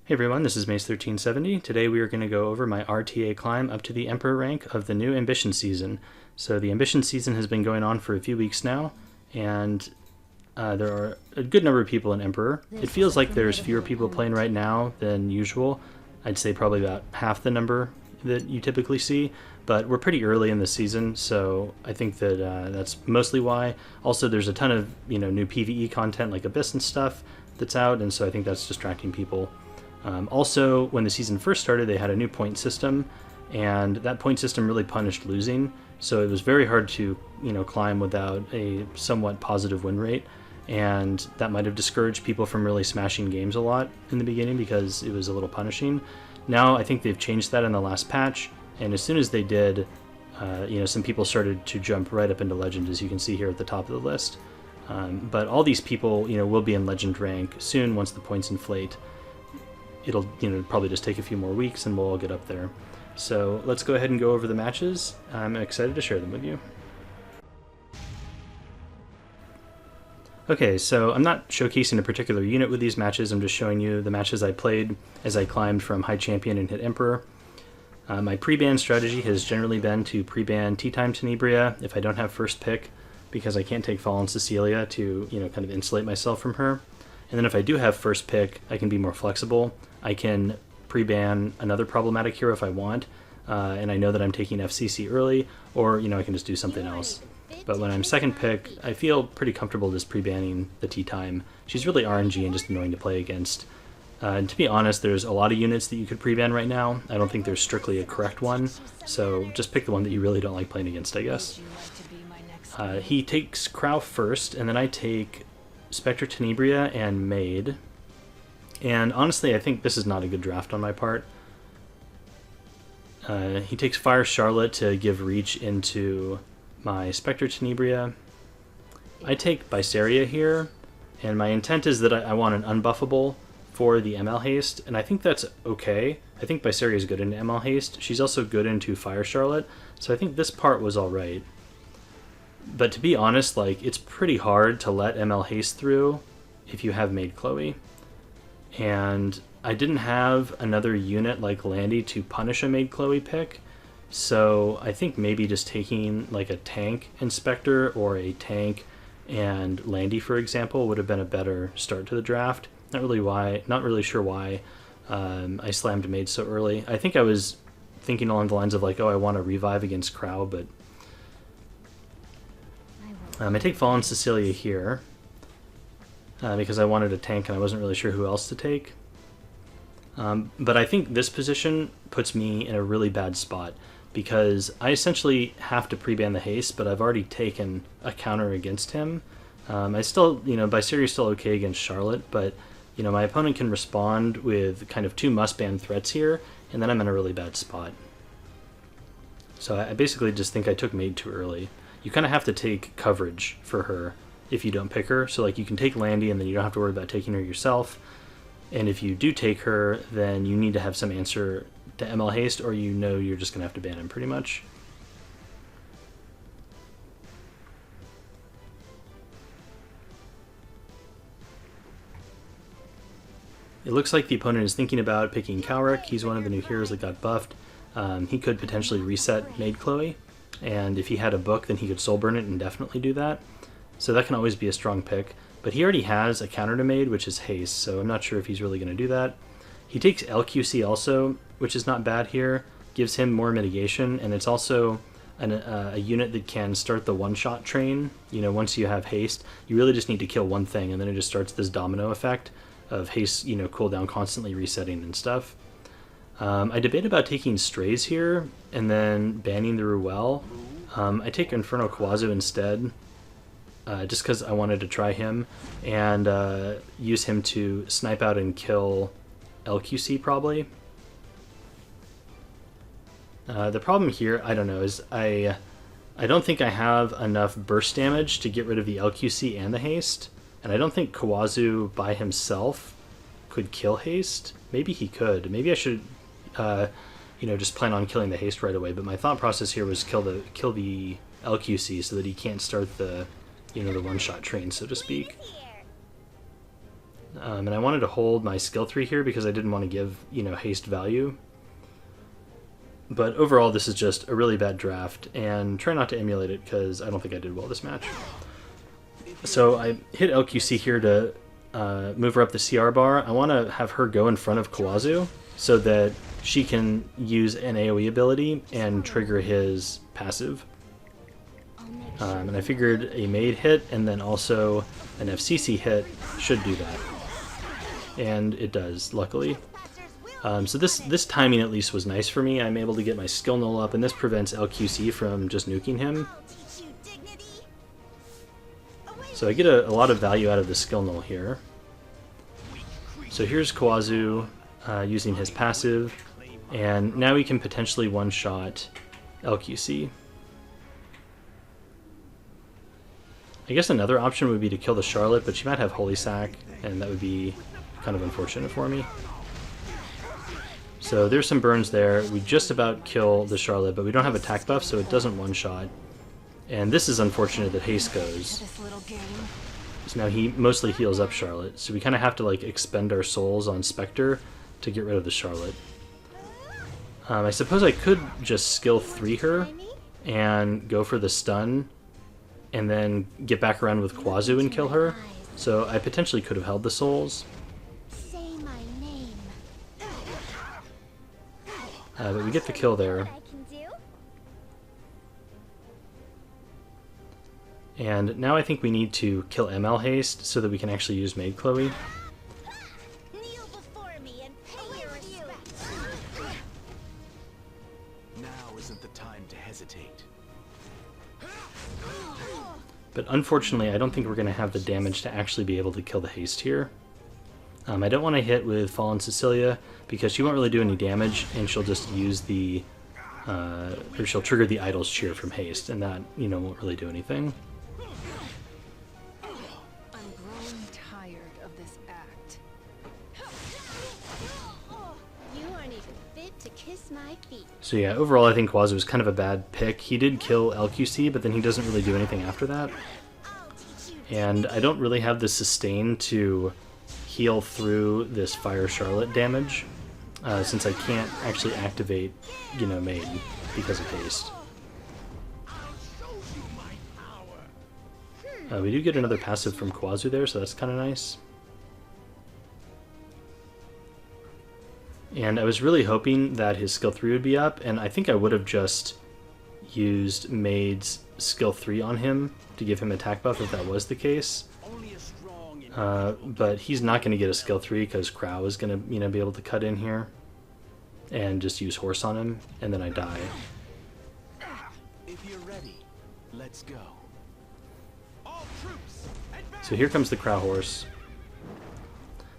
Hey everyone, this is Mace1370. Today we are going to go over my RTA climb up to the Emperor rank of the new Ambition season. So the Ambition season has been going on for a few weeks now, and there are a good number of people in Emperor. It feels like there's fewer people playing right now than usual. I'd say probably about half the number that you typically see, but we're pretty early in the season, so I think that that's mostly why. Also, there's a ton of new PvE content like Abyss and stuff that's out, and so I think that's distracting people. Also, when the season first started, they had a new point system, and that point system really punished losing, so it was very hard to climb without a somewhat positive win rate, and that might have discouraged people from really smashing games a lot in the beginning because it was a little punishing. Now I think they've changed that in the last patch, and as soon as they did, some people started to jump right up into Legend, as you can see here at the top of the list. But all these people will be in Legend rank soon once the points inflate. It'll probably just take a few more weeks and we'll all get up there. So let's go ahead and go over the matches. I'm excited to share them with you. Okay, so I'm not showcasing a particular unit with these matches, I'm just showing you the matches I played as I climbed from High Champion and hit Emperor. My pre-ban strategy has generally been to pre-ban Tea Time Tenebria if I don't have first pick, because I can't take Fallen Cecilia to kind of insulate myself from her. And then if I do have first pick, I can be more flexible. I can pre-ban another problematic hero if I want, and I know that I'm taking FCC early, or I can just do something else. But when I'm second pick, I feel pretty comfortable just pre-banning the Tea Time. She's really RNG and just annoying to play against. And to be honest, there's a lot of units that you could pre-ban right now. I don't think there's strictly a correct one, so just pick the one that you really don't like playing against, I guess. He takes Crow first, and then I take Spectre Tenebria and Maid. And honestly, I think this is not a good draft on my part. He takes Fire Charlotte to give reach into my Spectre Tenebria. I take Bisaria here, and my intent is that I want an unbuffable for the ML Haste, and I think that's okay. I think Bisaria is good into ML Haste. She's also good into Fire Charlotte, so I think this part was alright. But to be honest, it's pretty hard to let ML Haste through if you have Maid Chloe. And I didn't have another unit like Landy to punish a Maid Chloe pick, so I think maybe just taking a tank Inspector or a tank and Landy, for example, would have been a better start to the draft. Not really sure why I slammed Maid so early. I think I was thinking along the lines of oh, I want to revive against Crow, but I take Fallen Cecilia here because I wanted a tank and I wasn't really sure who else to take. But I think this position puts me in a really bad spot because I essentially have to pre-ban the haste, but I've already taken a counter against him. I still, Bisaria is still okay against Charlotte, but my opponent can respond with kind of two must-ban threats here, and then I'm in a really bad spot. So I basically just think I took Maid too early. You kind of have to take coverage for her if you don't pick her. So you can take Landy and then you don't have to worry about taking her yourself. And if you do take her, then you need to have some answer to ML Haste, or you're just going to have to ban him pretty much. It looks like the opponent is thinking about picking Kalric. He's one of the new heroes that got buffed. He could potentially reset Maid Chloe, and if he had a book, then he could soul burn it and definitely do that. So that can always be a strong pick. But he already has a counter to Maid, which is Haste, so I'm not sure if he's really going to do that. He takes LQC also, which is not bad here. Gives him more mitigation, and it's also a unit that can start the one-shot train. Once you have Haste, you really just need to kill one thing, and then it just starts this domino effect of Haste, cooldown constantly resetting and stuff. I debate about taking Strays here, and then banning the Ruel. I take Inferno Kawazu instead, just because I wanted to try him, and use him to snipe out and kill LQC probably. The problem here, I don't know, is I don't think I have enough burst damage to get rid of the LQC and the Haste, and I don't think Kawazu by himself could kill Haste. Maybe he could. Maybe I should just plan on killing the Haste right away, but my thought process here was kill the LQC so that he can't start the the one-shot train, so to speak. And I wanted to hold my skill 3 here because I didn't want to give, haste value. But overall, this is just a really bad draft, and try not to emulate it because I don't think I did well this match. So I hit LQC here to move her up the CR bar. I want to have her go in front of Kawazu so that she can use an AoE ability and trigger his passive. And I figured a Maid hit and then also an FCC hit should do that. And it does, luckily. So this timing at least was nice for me. I'm able to get my skill null up, and this prevents LQC from just nuking him. So I get a lot of value out of the skill null here. So here's Kawazu using his passive, and now we can potentially one-shot LQC. I guess another option would be to kill the Charlotte, but she might have Holy Sack, and that would be kind of unfortunate for me. So there's some burns there. We just about kill the Charlotte, but we don't have attack buff, so it doesn't one-shot. And this is unfortunate that haste goes. So now he mostly heals up Charlotte, so we kind of have to like expend our souls on Spectre to get rid of the Charlotte. I suppose I could just skill 3 her and go for the stun, and then get back around with Kawazu and kill her. So I potentially could have held the souls. But we get the kill there. And now I think we need to kill ML Haste so that we can actually use Maid Chloe. Now isn't the time to hesitate. But unfortunately, I don't think we're going to have the damage to actually be able to kill the haste here. I don't want to hit with Fallen Cecilia because she won't really do any damage, and she'll just use the, or she'll trigger the Idol's Cheer from haste, and that, won't really do anything. I'm growing tired of this act. You aren't even fit to kiss my feet. So yeah, overall I think Kawazu was kind of a bad pick. He did kill LQC, but then he doesn't really do anything after that. And I don't really have the sustain to heal through this Fire Charlotte damage, since I can't actually activate, Maid because of haste. We do get another passive from Kawazu there, so that's kind of nice. And I was really hoping that his skill 3 would be up, and I think I would have just used Maid's skill 3 on him to give him attack buff if that was the case. But he's not going to get a skill 3 because Crow is going to, be able to cut in here and just use Horse on him, and then I die. If you're ready, let's go. So here comes the Crow Horse.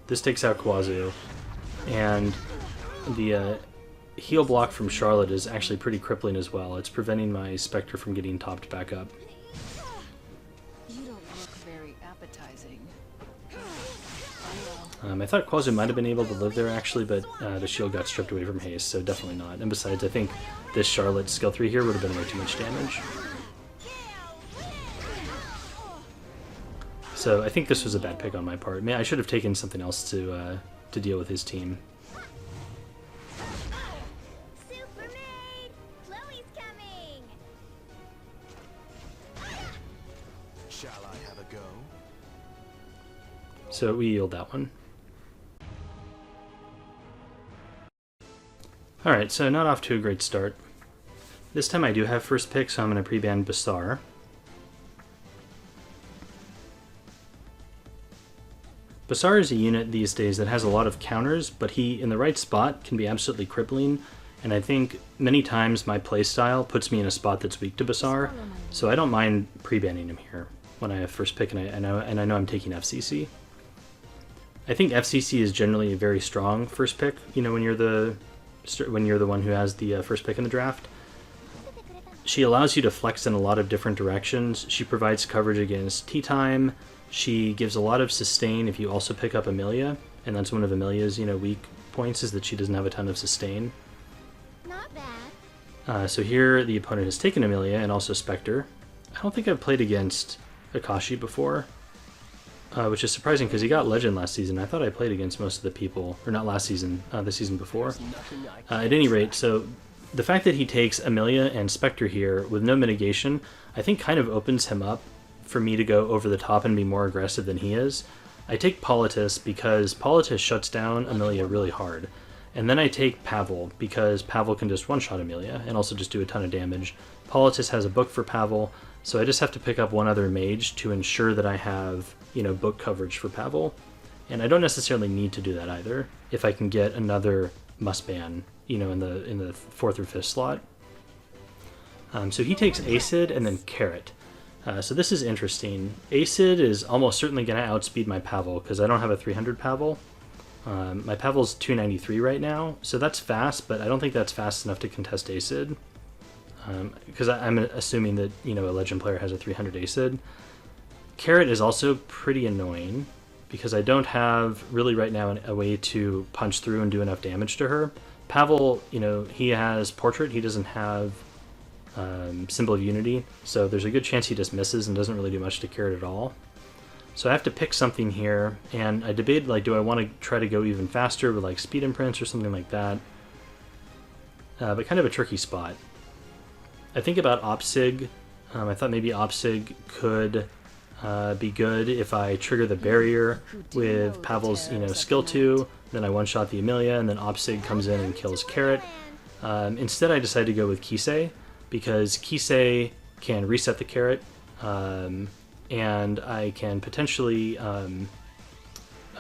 This takes out Kawazu, and the heal block from Charlotte is actually pretty crippling as well. It's preventing my Spectre from getting topped back up. You don't look very appetizing. I thought Kawazu might have been able to live there actually, but the shield got stripped away from haste, so definitely not. And besides, I think this Charlotte skill 3 here would have been way too much damage. So I think this was a bad pick on my part. Man, I should have taken something else to deal with his team. Shall I have a go? So we yield that one. Alright, so not off to a great start. This time I do have first pick, so I'm going to pre-ban Basar. Basar is a unit these days that has a lot of counters, but he, in the right spot, can be absolutely crippling, and I think many times my playstyle puts me in a spot that's weak to Basar, so I don't mind pre-banning him here when I have first pick and I know I'm taking FCC. I think FCC is generally a very strong first pick, when you're the one who has the first pick in the draft. She allows you to flex in a lot of different directions. She provides coverage against tea time. She gives a lot of sustain if you also pick up Amelia, and that's one of Amelia's, weak points is that she doesn't have a ton of sustain. Not bad. So here the opponent has taken Amelia and also Spectre. I don't think I've played against Akashi before. which is surprising because he got Legend last season. I thought I played against most of the people, or not last season, the season before. At any rate, so the fact that he takes Amelia and Spectre here with no mitigation, I think kind of opens him up for me to go over the top and be more aggressive than he is. I take Politis because Politis shuts down Amelia really hard. And then I take Pavel because Pavel can just one-shot Amelia and also just do a ton of damage. Politis has a book for Pavel, so I just have to pick up one other mage to ensure that I have, you know, book coverage for Pavel. And I don't necessarily need to do that either if I can get another must ban, you know, in the 4th or 5th slot. So he takes Acid and then Carrot. So this is interesting. Acid is almost certainly going to outspeed my Pavel because I don't have a 300 Pavel. My Pavel's 293 right now, so that's fast, but I don't think that's fast enough to contest Acid. Because I'm assuming that, you know, a Legend player has a 300 Acid. Carrot is also pretty annoying because I don't have really right now a way to punch through and do enough damage to her. Pavel, you know, he has Portrait, he doesn't have Symbol of Unity, so there's a good chance he just misses and doesn't really do much to Carrot at all. So I have to pick something here, and I debated, like, do I want to try to go even faster with, like, Speed Imprints or something like that? But kind of a tricky spot. I think about Opsig. I thought maybe Opsig could be good if I trigger the barrier with Pavel's, you know, skill 2, then I one-shot the Amelia, and then Opsig comes in and kills Carrot. Instead I decided to go with Kisei, because Kisei can reset the Carrot, and I can potentially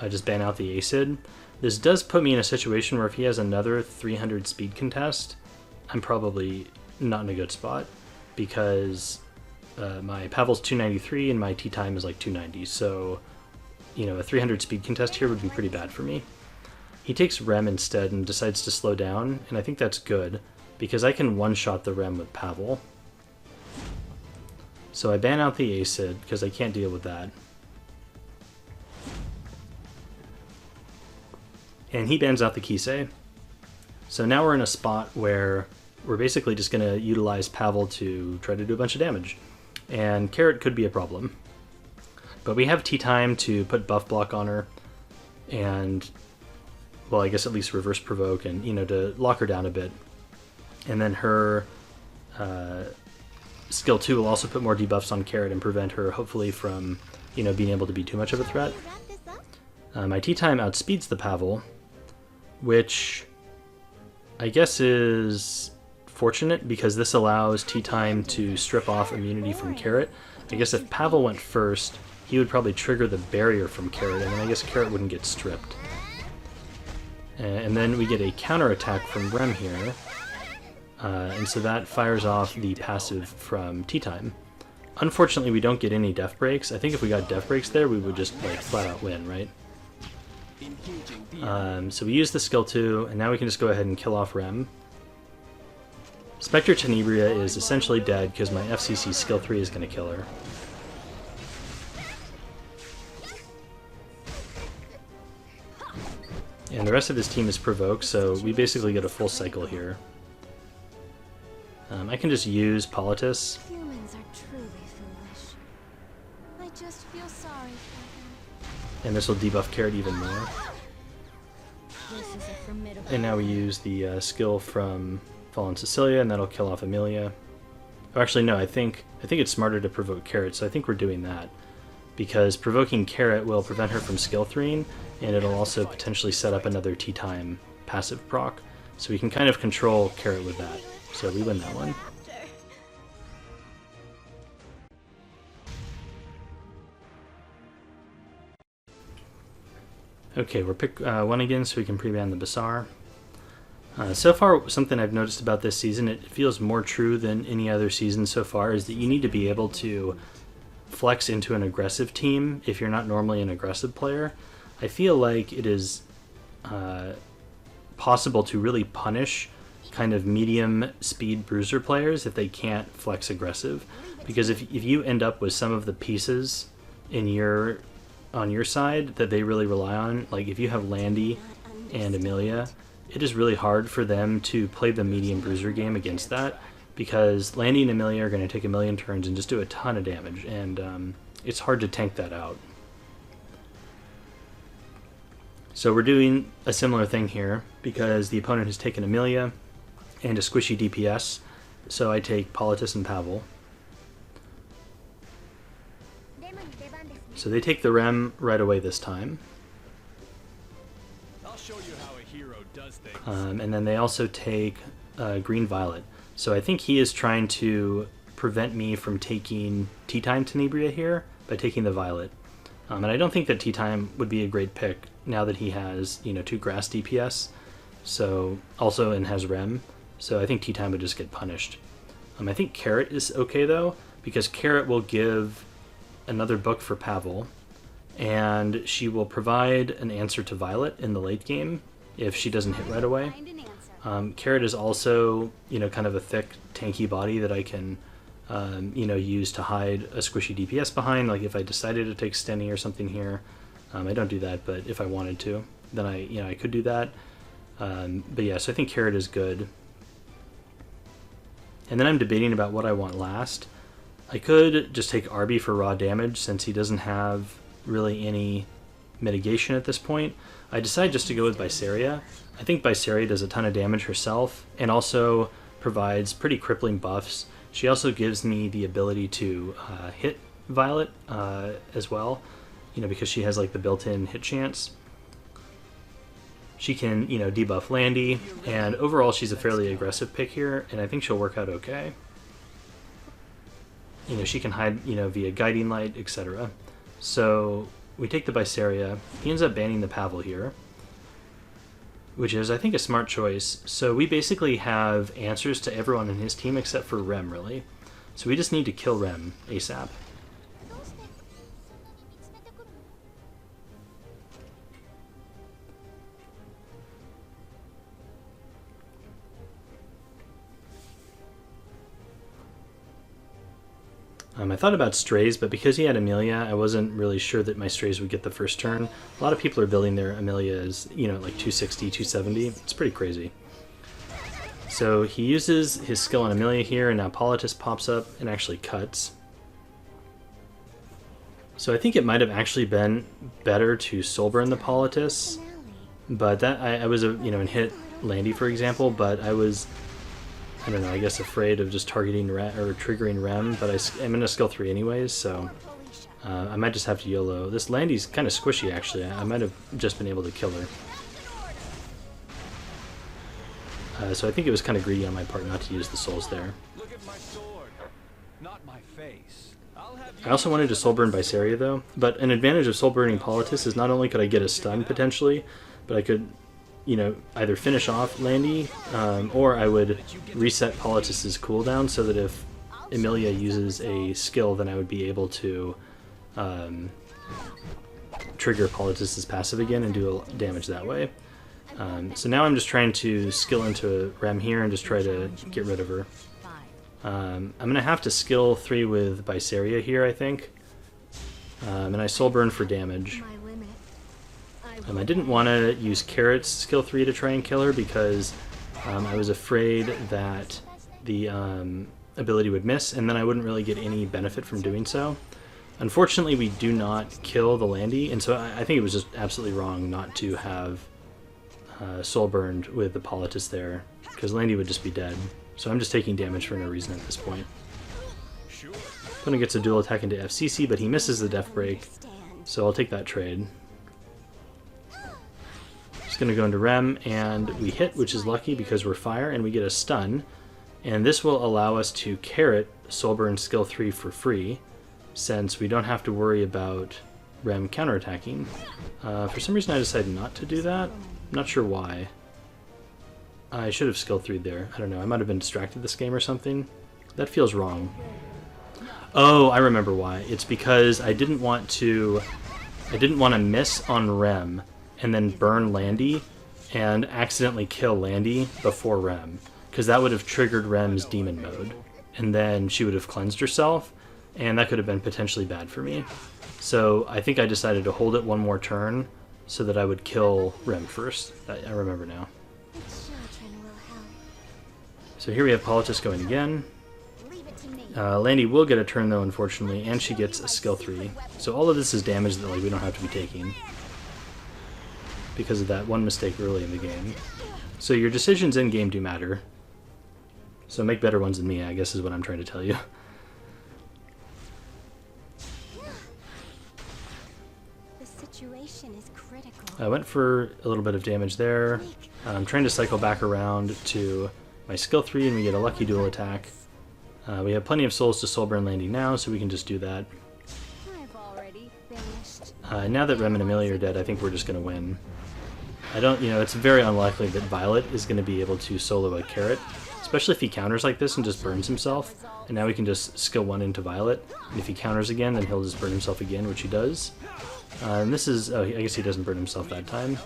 just ban out the Acid. This does put me in a situation where if he has another 300 speed contest, I'm probably not in a good spot, because my Pavel's 293 and my tea time is like 290, so, you know, a 300 speed contest here would be pretty bad for me. He takes Rem instead and decides to slow down, and I think that's good, because I can one-shot the Rem with Pavel. So I ban out the Acid, because I can't deal with that. And he bans out the Kisei. So now we're in a spot where we're basically just going to utilize Pavel to try to do a bunch of damage. And Carrot could be a problem. But we have tea time to put buff block on her, and, well, I guess at least reverse provoke, and, you know, to lock her down a bit. And then her skill 2 will also put more debuffs on Carrot and prevent her, hopefully, from, you know, being able to be too much of a threat. My tea time outspeeds the Pavel, which I guess is fortunate because this allows tea time to strip off immunity from Carrot. I guess if Pavel went first, he would probably trigger the barrier from Carrot, and then I guess Carrot wouldn't get stripped. And then we get a counterattack from Rem here. And so that fires off the passive from tea time. Unfortunately, we don't get any death breaks. I think if we got death breaks there, we would just, like, flat out win, right? So we use the skill 2, and now we can just go ahead and kill off Rem. Spectre Tenebria is essentially dead because my FCC skill 3 is going to kill her. And the rest of his team is provoked, so we basically get a full cycle here. I can just use Politis. Humans are truly foolish. I just feel sorry for them. And this will debuff Carrot even more. This is a formidable. And now we use the skill from Fallen Cecilia, and that'll kill off Amelia. Oh, actually, no, I think it's smarter to provoke Carrot, so I think we're doing that. Because provoking Carrot will prevent her from skill 3ing, and it'll also potentially set up another tea time passive proc. So we can kind of control Carrot with that. So we win that one. Okay, we're pick 1 again so we can pre-ban the Bazaar. So far, something I've noticed about this season, it feels more true than any other season so far, is that you need to be able to flex into an aggressive team if you're not normally an aggressive player. I feel like it is possible to really punish kind of medium speed bruiser players if they can't flex aggressive, because if you end up with some of the pieces on your side that they really rely on, like if you have Landy and Amelia, it is really hard for them to play the medium bruiser game against that, because Landy and Amelia are going to take a million turns and just do a ton of damage, and it's hard to tank that out. So we're doing a similar thing here because the opponent has taken Amelia and a squishy DPS. So I take Politis and Pavel. So they take the Rem right away this time. I'll show you how a hero does things. And then they also take Green Violet. So I think he is trying to prevent me from taking Tea-Time Tenebria here by taking the Violet. And I don't think that Tea-Time would be a great pick now that he has, 2 grass DPS. So also and has Rem. So I think Tea-Time would just get punished. I think Carrot is okay though, because Carrot will give another book for Pavel, and she will provide an answer to Violet in the late game if she doesn't hit right away. Carrot is also, kind of a thick, tanky body that I can, use to hide a squishy DPS behind. Like if I decided to take Stenny or something here, I don't do that, but if I wanted to, then I could do that. But yeah, so I think Carrot is good. And then I'm debating about what I want last. I could just take Arby for raw damage since he doesn't have really any mitigation at this point. I decided just to go with Viseria. I think Viseria does a ton of damage herself and also provides pretty crippling buffs. She also gives me the ability to hit Violet as well, because she has like the built-in hit chance. She can, debuff Landy, and overall she's a fairly aggressive pick here, and I think she'll work out okay. She can hide, via Guiding Light, etc. So we take the Viseria. He ends up banning the Pavel here, which is, I think, a smart choice. So we basically have answers to everyone in his team except for Rem, really. So we just need to kill Rem ASAP. I thought about Strays, but because he had Amelia, I wasn't really sure that my Strays would get the first turn. A lot of people are building their Amelia as, like 260, 270. It's pretty crazy. So he uses his skill on Amelia here, and now Politis pops up and actually cuts. So I think it might have actually been better to Soulburn the Politis, but that I was, and hit Landy, for example, but I was, I don't know, I guess afraid of just targeting or triggering Rem, but I'm in a skill 3 anyways, so I might just have to YOLO. This Landy's kind of squishy, actually. I might have just been able to kill her. So I think it was kind of greedy on my part not to use the souls there. Look at my sword, not my face. I also wanted to Soulburn Viseria though, but an advantage of Soulburning Politis is not only could I get a stun potentially, but I could, either finish off Landy, or I would reset Politis' cooldown so that if Amelia uses a skill, then I would be able to trigger Politis' passive again and do damage that way. So now I'm just trying to skill into Rem here and just try to get rid of her. I'm going to have to skill 3 with Viseria here, I think. And I Soulburn for damage. I didn't want to use Carrot's skill 3 to try and kill her because I was afraid that the ability would miss and then I wouldn't really get any benefit from doing so. Unfortunately, we do not kill the Landy, and so I think it was just absolutely wrong not to have Soulburned with the Politis there, because Landy would just be dead. So I'm just taking damage for no reason at this point. Opponent gets a dual attack into FCC, but he misses the Death Break, so I'll take that trade. Just going to go into Rem, and we hit, which is lucky because we're fire, and we get a stun. And this will allow us to Carrot Soulburn skill 3 for free, since we don't have to worry about Rem counterattacking. For some reason I decided not to do that. I'm not sure why. I should have skill 3'd there. I don't know, I might have been distracted this game or something. That feels wrong. Oh, I remember why. It's because I didn't want to miss on Rem and then burn Landy and accidentally kill Landy before Rem, because that would have triggered Rem's demon mode, and then she would have cleansed herself, and that could have been potentially bad for me. So I think I decided to hold it one more turn so that I would kill Rem first. I remember now. So here we have Politis going again. Landy will get a turn though, unfortunately, and she gets a skill 3. So all of this is damage that we don't have to be taking, because of that one mistake early in the game. So your decisions in game do matter. So make better ones than me, I guess is what I'm trying to tell you. The situation is critical. I went for a little bit of damage there. I'm trying to cycle back around to my skill 3 and we get a lucky dual attack. We have plenty of souls to soulburn Landy now, so we can just do that. I've already finished. Now that Rem and Amelia are dead, I think we're just going to win. I don't, it's very unlikely that Violet is going to be able to solo a carrot, especially if he counters like this and just burns himself. And now we can just skill 1 into Violet, and if he counters again, then he'll just burn himself again, which he does. And this is, oh, I guess he doesn't burn himself that time.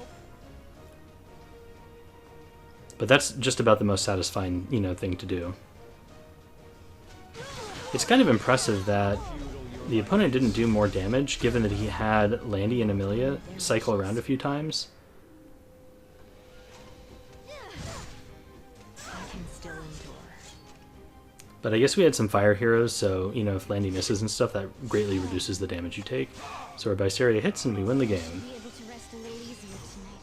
But that's just about the most satisfying, thing to do. It's kind of impressive that the opponent didn't do more damage, given that he had Landy and Amelia cycle around a few times. But I guess we had some fire heroes, so, if Landy misses and stuff, that greatly reduces the damage you take. So our Viseria hits and we win the game. Be able to rest a little easier tonight.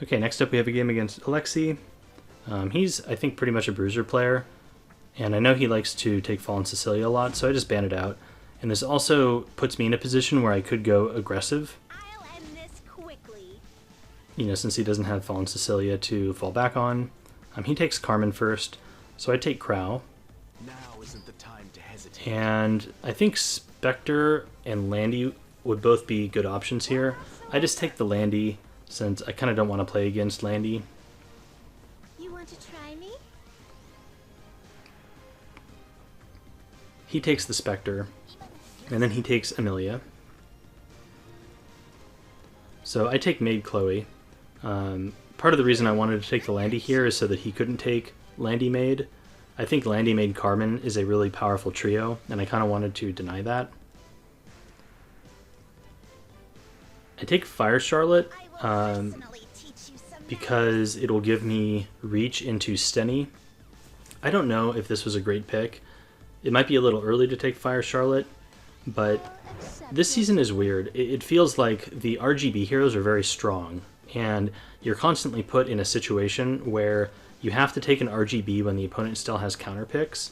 Okay, next up we have a game against Alexei. He's, I think, pretty much a bruiser player, and I know he likes to take Fallen Cecilia a lot, so I just ban it out. And this also puts me in a position where I could go aggressive, I'll end this quickly. since he doesn't have Fallen Cecilia to fall back on. He takes Carmen first, so I take Crow. Now isn't the time to hesitate. And I think Spectre and Landy would both be good options here. I just take the Landy, since I kind of don't want to play against Landy. You want to try me? He takes the Spectre, and then he takes Amelia. So I take Maid Chloe. Part of the reason I wanted to take the Landy here is so that he couldn't take Landy Maid. I think Landy Maid Carmen is a really powerful trio, and I kind of wanted to deny that. I take Fire Charlotte because it'll give me reach into Stenny. I don't know if this was a great pick. It might be a little early to take Fire Charlotte, but this season is weird. It feels like the RGB heroes are very strong, and you're constantly put in a situation where you have to take an RGB when the opponent still has counter picks,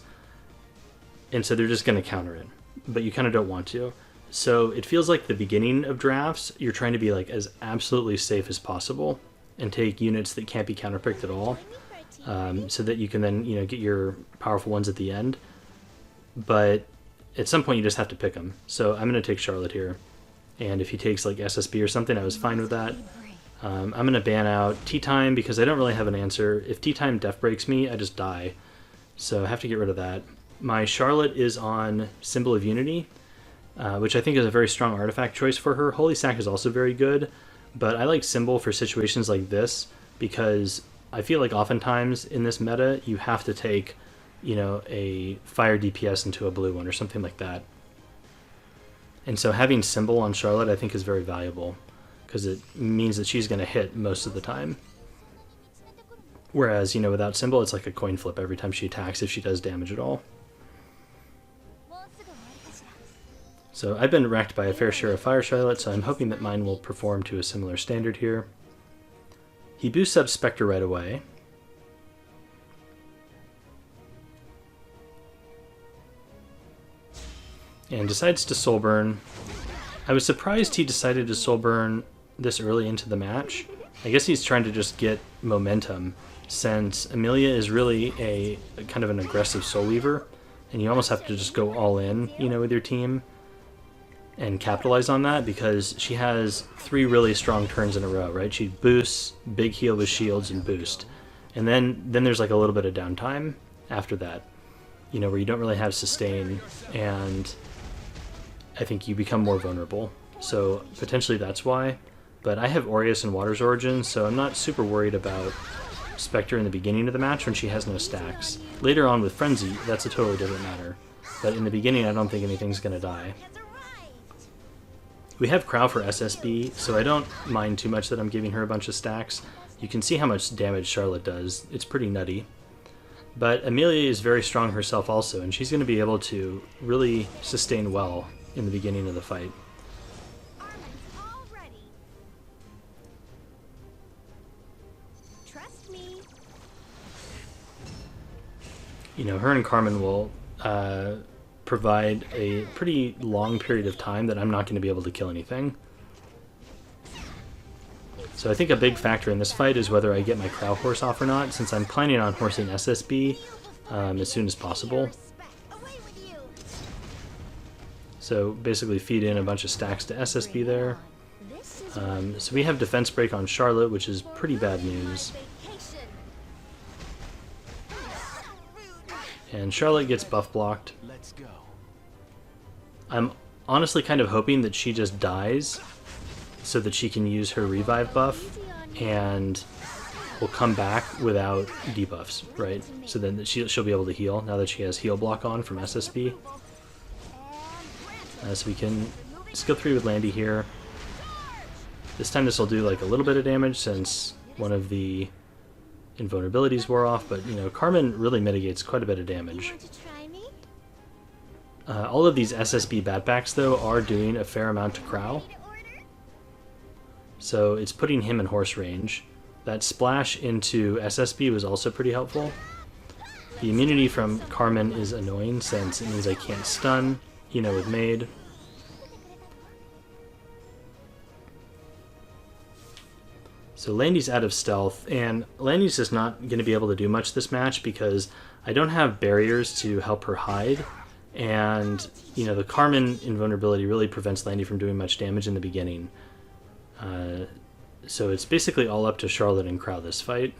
and so they're just going to counter it, but you kind of don't want to. So it feels like the beginning of drafts, you're trying to be like as absolutely safe as possible and take units that can't be counterpicked at all, so that you can then get your powerful ones at the end. But at some point you just have to pick them. So I'm going to take Charlotte here, and if he takes like SSB or something, I was fine with that. I'm going to ban out Tea Time because I don't really have an answer. If Tea Time death breaks me, I just die. So I have to get rid of that. My Charlotte is on Symbol of Unity, which I think is a very strong artifact choice for her. Holy Sack is also very good, but I like Symbol for situations like this because I feel like oftentimes in this meta you have to take, a fire DPS into a blue one or something like that. And so having Symbol on Charlotte I think is very valuable because it means that she's going to hit most of the time. Whereas, without Symbol it's like a coin flip every time she attacks if she does damage at all. So I've been wrecked by a fair share of Fire Charlotte, so I'm hoping that mine will perform to a similar standard here. He boosts up Spectre right away. And decides to Soulburn. I was surprised he decided to Soulburn this early into the match. I guess he's trying to just get momentum, since Amelia is really a kind of an aggressive Soul Weaver, and you almost have to just go all in, with your team and capitalize on that because she has 3 really strong turns in a row, right? She boosts, big heal with shields, and boost. And then there's like a little bit of downtime after that, where you don't really have sustain, and I think you become more vulnerable. So potentially that's why. But I have Aureus and Water's Origin, so I'm not super worried about Spectre in the beginning of the match when she has no stacks. Later on with Frenzy, that's a totally different matter. But in the beginning, I don't think anything's going to die. We have Crow for SSB, so I don't mind too much that I'm giving her a bunch of stacks. You can see how much damage Charlotte does. It's pretty nutty. But Amelia is very strong herself also, and she's going to be able to really sustain well in the beginning of the fight. Armin's all ready. Trust me. You know, her and Carmen will provide a pretty long period of time that I'm not going to be able to kill anything. So I think a big factor in this fight is whether I get my Crow horse off or not, since I'm planning on horsing SSB as soon as possible. Away with you. So basically feed in a bunch of stacks to SSB there. So we have defense break on Charlotte, which is pretty bad news. Vacation. And Charlotte gets buff blocked. Let's go. I'm honestly kind of hoping that she just dies so that she can use her revive buff and will come back without debuffs, right? So then she'll be able to heal now that she has heal block on from SSB. So we can skill 3 with Landy here. This time this will do like a little bit of damage since one of the invulnerabilities wore off, but you know, Carmen really mitigates quite a bit of damage. Want to try me? All of these SSB batbacks though are doing a fair amount to Crow. So it's putting him in horse range. That splash into SSB was also pretty helpful. The immunity from Carmen is annoying since it means I can't stun, you know, with Maid. So Landy's out of stealth, and Landy's just not going to be able to do much this match because I don't have barriers to help her hide. And, you know, the Carmen invulnerability really prevents Landy from doing much damage in the beginning. So it's basically all up to Charlotte and Crow this fight.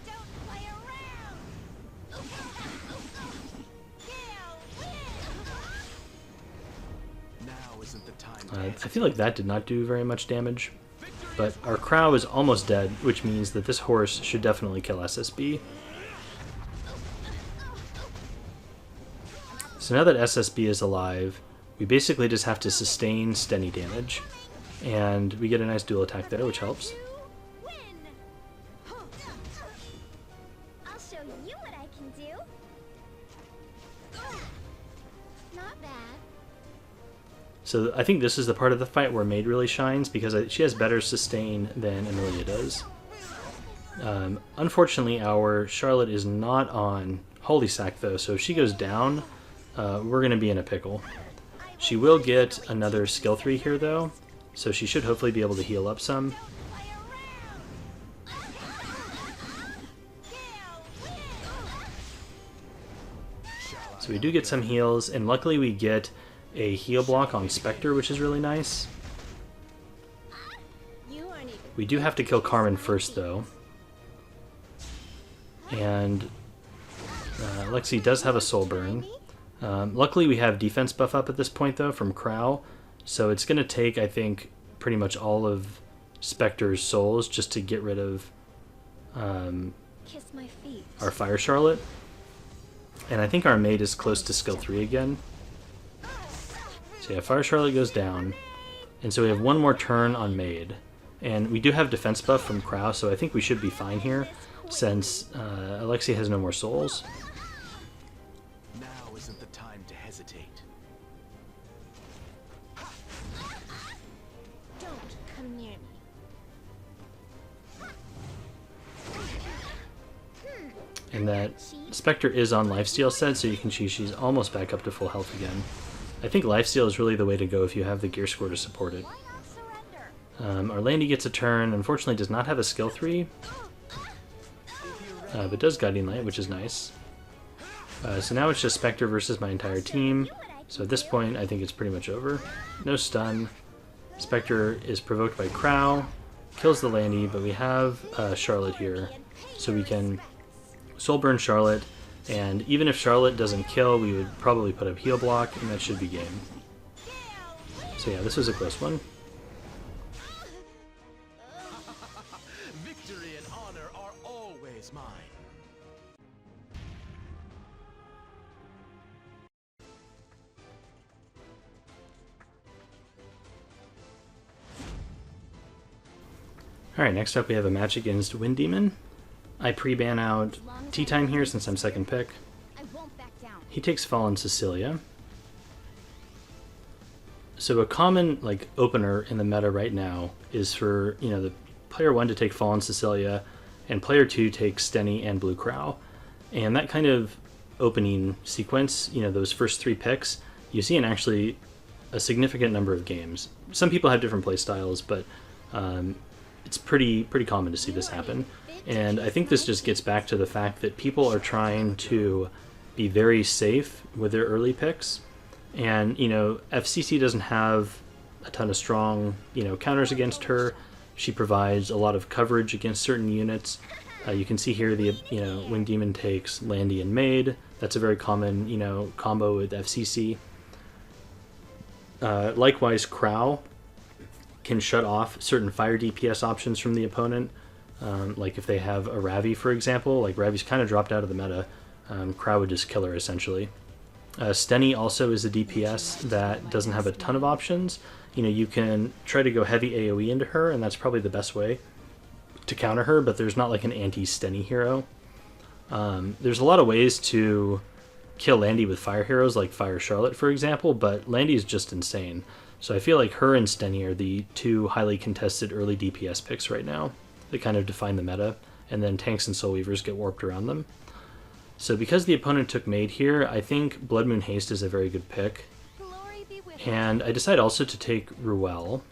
Don't play around. Now isn't the time. I feel like that did not do very much damage. But our Crow is almost dead, which means that this horse should definitely kill SSB. So now that SSB is alive, we basically just have to sustain steady damage. And we get a nice dual attack there, which helps. Win. I'll show you what I can do. Not bad. So I think this is the part of the fight where Maid really shines because she has better sustain than Amelia does. Unfortunately, our Charlotte is not on Holy Sack though, so if she goes down, we're going to be in a pickle. She will get another skill 3 here though, so she should hopefully be able to heal up some. So we do get some heals, and luckily we get a heal block on Spectre, which is really nice. We do have to kill Carmen first though. And Lexi does have a soul burn. Luckily we have defense buff up at this point though from Crow, so it's going to take, I think, pretty much all of Spectre's souls just to get rid of Kiss my feet. our Fire Charlotte. And I think our Maid is close to skill 3 again. So yeah, Fire Charlotte goes down. And so we have one more turn on Maid. And we do have defense buff from Crow, so I think we should be fine here since Alexia has no more souls. Now isn't the time to hesitate. Don't come near me. And that Spectre is on lifesteal set, so you can see she's almost back up to full health again. I think lifesteal is really the way to go if you have the gear score to support it. Why not surrender? Our Landy gets a turn, unfortunately does not have a skill 3, but does Guiding Light, which is nice. So now it's just Spectre versus my entire team, so at this point I think it's pretty much over. No stun. Spectre is provoked by Crow, kills the Landy, but we have Charlotte here, so we can soul burn Charlotte, and even if Charlotte doesn't kill, we would probably put up heal block, and that should be game. So yeah, this was a close one. Victory and honor are always mine. Alright, next up we have a match against Wind Demon. I pre-ban out Tea Time here since I'm second pick. I won't back down. He takes Fallen Cecilia. So a common like opener in the meta right now is for, you know, the player 1 to take Fallen Cecilia and player 2 takes Stenny and Blue Crow. And that kind of opening sequence, you know, those first 3 picks, you see in actually a significant number of games. Some people have different play styles, but it's pretty common to see this happen. And I think this just gets back to the fact that people are trying to be very safe with their early picks. And, you know, FCC doesn't have a ton of strong, you know, counters against her. She provides a lot of coverage against certain units. You can see here the, you know, when Demon takes Landy and Maid. That's a very common, you know, combo with FCC. Likewise, Crow can shut off certain fire DPS options from the opponent. Like if they have a Ravi, for example, like Ravi's kind of dropped out of the meta. Crow would just kill her, essentially. Stenny also is a DPS that doesn't have a ton of options. You know, you can try to go heavy AoE into her, and that's probably the best way to counter her, but there's not like an anti-Stenny hero. There's a lot of ways to kill Landy with fire heroes, like Fire Charlotte, for example, but Landy is just insane. So I feel like her and Stenny are the 2 highly contested early DPS picks right now that kind of define the meta, and then tanks and Soul Weavers get warped around them. So because the opponent took Maid here, I think Blood Moon Haste is a very good pick. Glory be with you. And I decided also to take Ruel.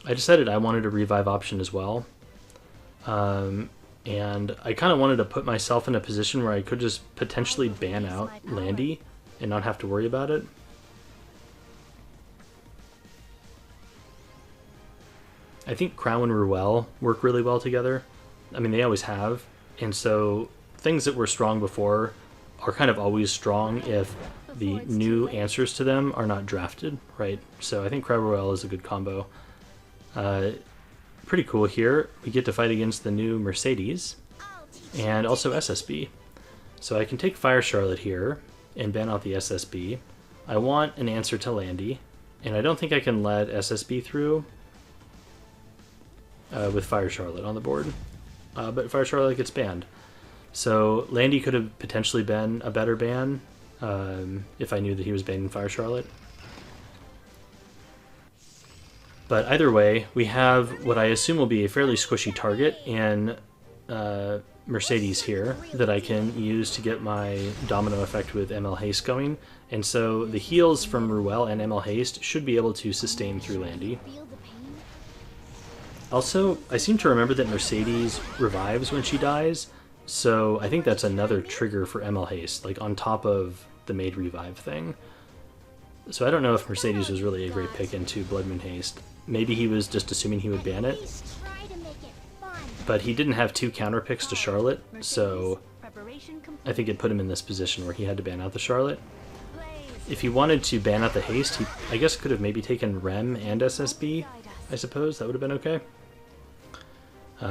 I decided I wanted a revive option as well. And I kind of wanted to put myself in a position where I could just potentially ban out Landy and not have to worry about it. I think Crow and Ruel work really well together. I mean, they always have. And so things that were strong before are kind of always strong if the new answers to them are not drafted, right? So I think Crow Ruel is a good combo. Pretty cool here. We get to fight against the new Mercedes and also SSB. So I can take Fire Charlotte here and ban out the SSB. I want an answer to Landy, and I don't think I can let SSB through with Fire Charlotte on the board. But Fire Charlotte gets banned. So Landy could have potentially been a better ban if I knew that he was banning Fire Charlotte. But either way, we have what I assume will be a fairly squishy target in Mercedes here that I can use to get my domino effect with ML Haste going. And so the heals from Ruel and ML Haste should be able to sustain through Landy. Feel the pain? Also, I seem to remember that Mercedes revives when she dies, so I think that's another trigger for ML Haste, like on top of the Maid revive thing. So I don't know if Mercedes was really a great pick into Blood Moon Haste. Maybe he was just assuming he would ban it, Try to make it fun. but he didn't have 2 counter picks to Charlotte, so Preparation complete. I think it put him in this position where he had to ban out the Charlotte. Blaze. If he wanted to ban out the Haste, he I guess could have maybe taken Rem and SSB, I suppose. That would have been okay.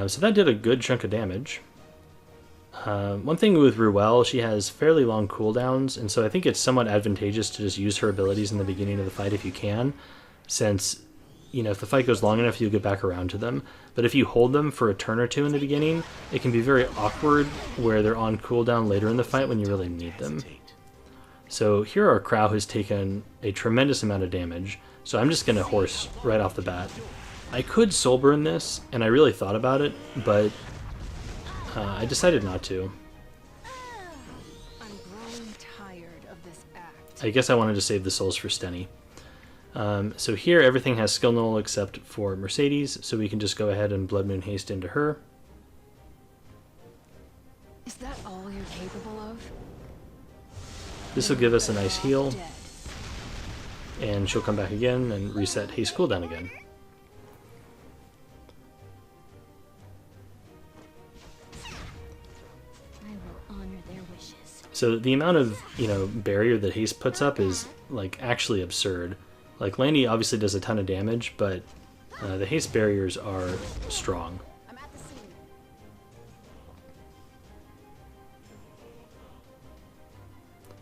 So that did a good chunk of damage. One thing with Ruel, she has fairly long cooldowns, and so I think it's somewhat advantageous to just use her abilities in the beginning of the fight if you can, since, you know, if the fight goes long enough, you'll get back around to them. But if you hold them for a turn or 2 in the beginning, it can be very awkward where they're on cooldown later in the fight when you really need them. So here our Crow has taken a tremendous amount of damage, so I'm just going to horse right off the bat. I could soul burn this, and I really thought about it, but I decided not to. I'm growing tired of this act. I guess I wanted to save the souls for Stenny. So here everything has skill null except for Mercedes, so we can just go ahead and Blood Moon Haste into her. Is that all you're capable of? This will give us a nice heal, Dead. and she'll come back again and reset Haste cooldown again. I will honor their wishes. So the amount of, you know, barrier that Haste puts up is like actually absurd. Like Landy obviously does a ton of damage, but the Haste barriers are strong. I'm at the scene.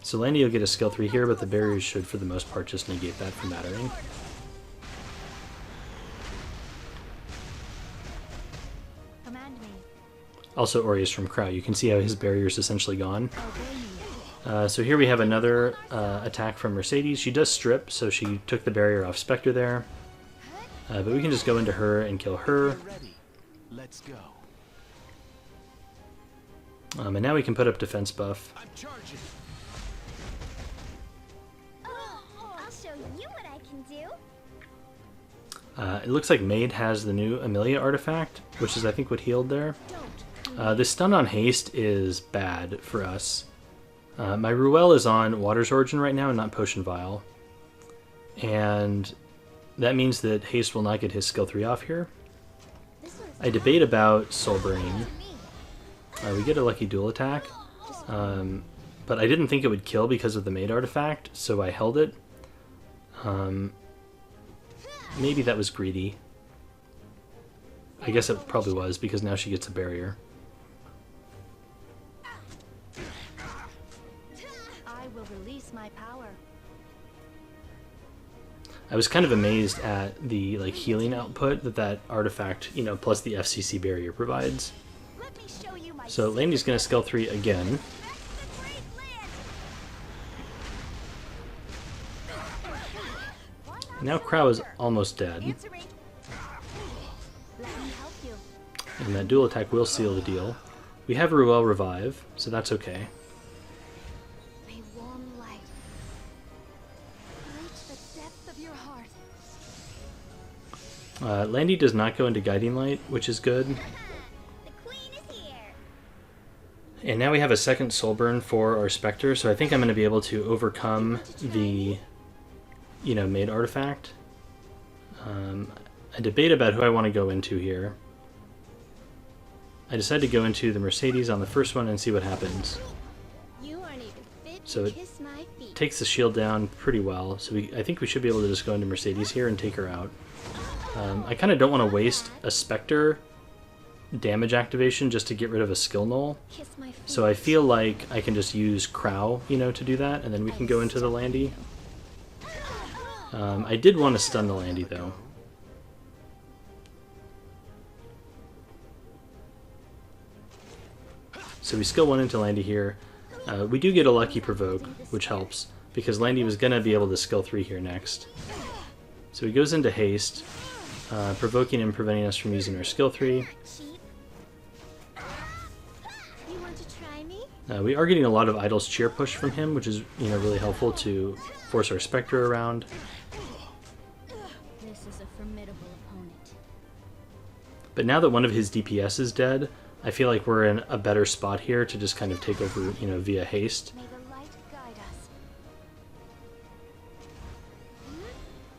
So Landy will get a skill 3 here, but the barriers should for the most part just negate that from mattering. Command me. Also Aureus from Crow. You can see how his barrier is essentially gone. So here we have another attack from Mercedes. She does strip, so she took the barrier off Spectre there. But we can just go into her and kill her. Ready. Let's go. And now we can put up defense buff. I'm charging. I'll show you what I can do. It looks like Maid has the new Amelia artifact, which is I think what healed there. This stun on haste is bad for us. My Ruel is on Water's Origin right now and not Potion Vial. And that means that haste will not get his skill 3 off here. I debate about Soul Burning. We get a lucky dual attack, but I didn't think it would kill because of the Maid artifact, so I held it. Maybe that was greedy. I guess it probably was, because now she gets a barrier. I will release my power. I was kind of amazed at the healing output that artifact, plus the FCC barrier provides. Let me show you my So Landy's going to skill 3 again. Now Crow is almost dead, Answering. Let me help you. and that dual attack will seal the deal. We have Ruel revive, so that's okay. May warm light reach the depth of your heart. Landy does not go into Guiding Light, which is good. The queen is here. And now we have a second Soul Burn for our Spectre, so I think I'm going to be able to overcome the, Maid artifact. I debate about who I want to go into here. I decided to go into the Mercedes on the first one and see what happens. You aren't even fit So to it kiss my feet. takes the shield down pretty well, so I think we should be able to just go into Mercedes here and take her out. I kind of don't want to waste a Spectre damage activation just to get rid of a skill null. Kiss my feet. So I feel like I can just use Crow, to do that, and then we can go into the Landy. I did want to stun the Landy, though. So we skill 1 into Landy here. We do get a lucky provoke, which helps, because Landy was going to be able to skill 3 here next. So he goes into haste, provoking and preventing us from using our skill 3. Cheap. You want to try me? We are getting a lot of Idol's Cheer push from him, which is really helpful to force our Spectre around. This is a formidable opponent. But now that one of his DPS is dead, I feel like we're in a better spot here to just kind of take over, via haste. May the light guide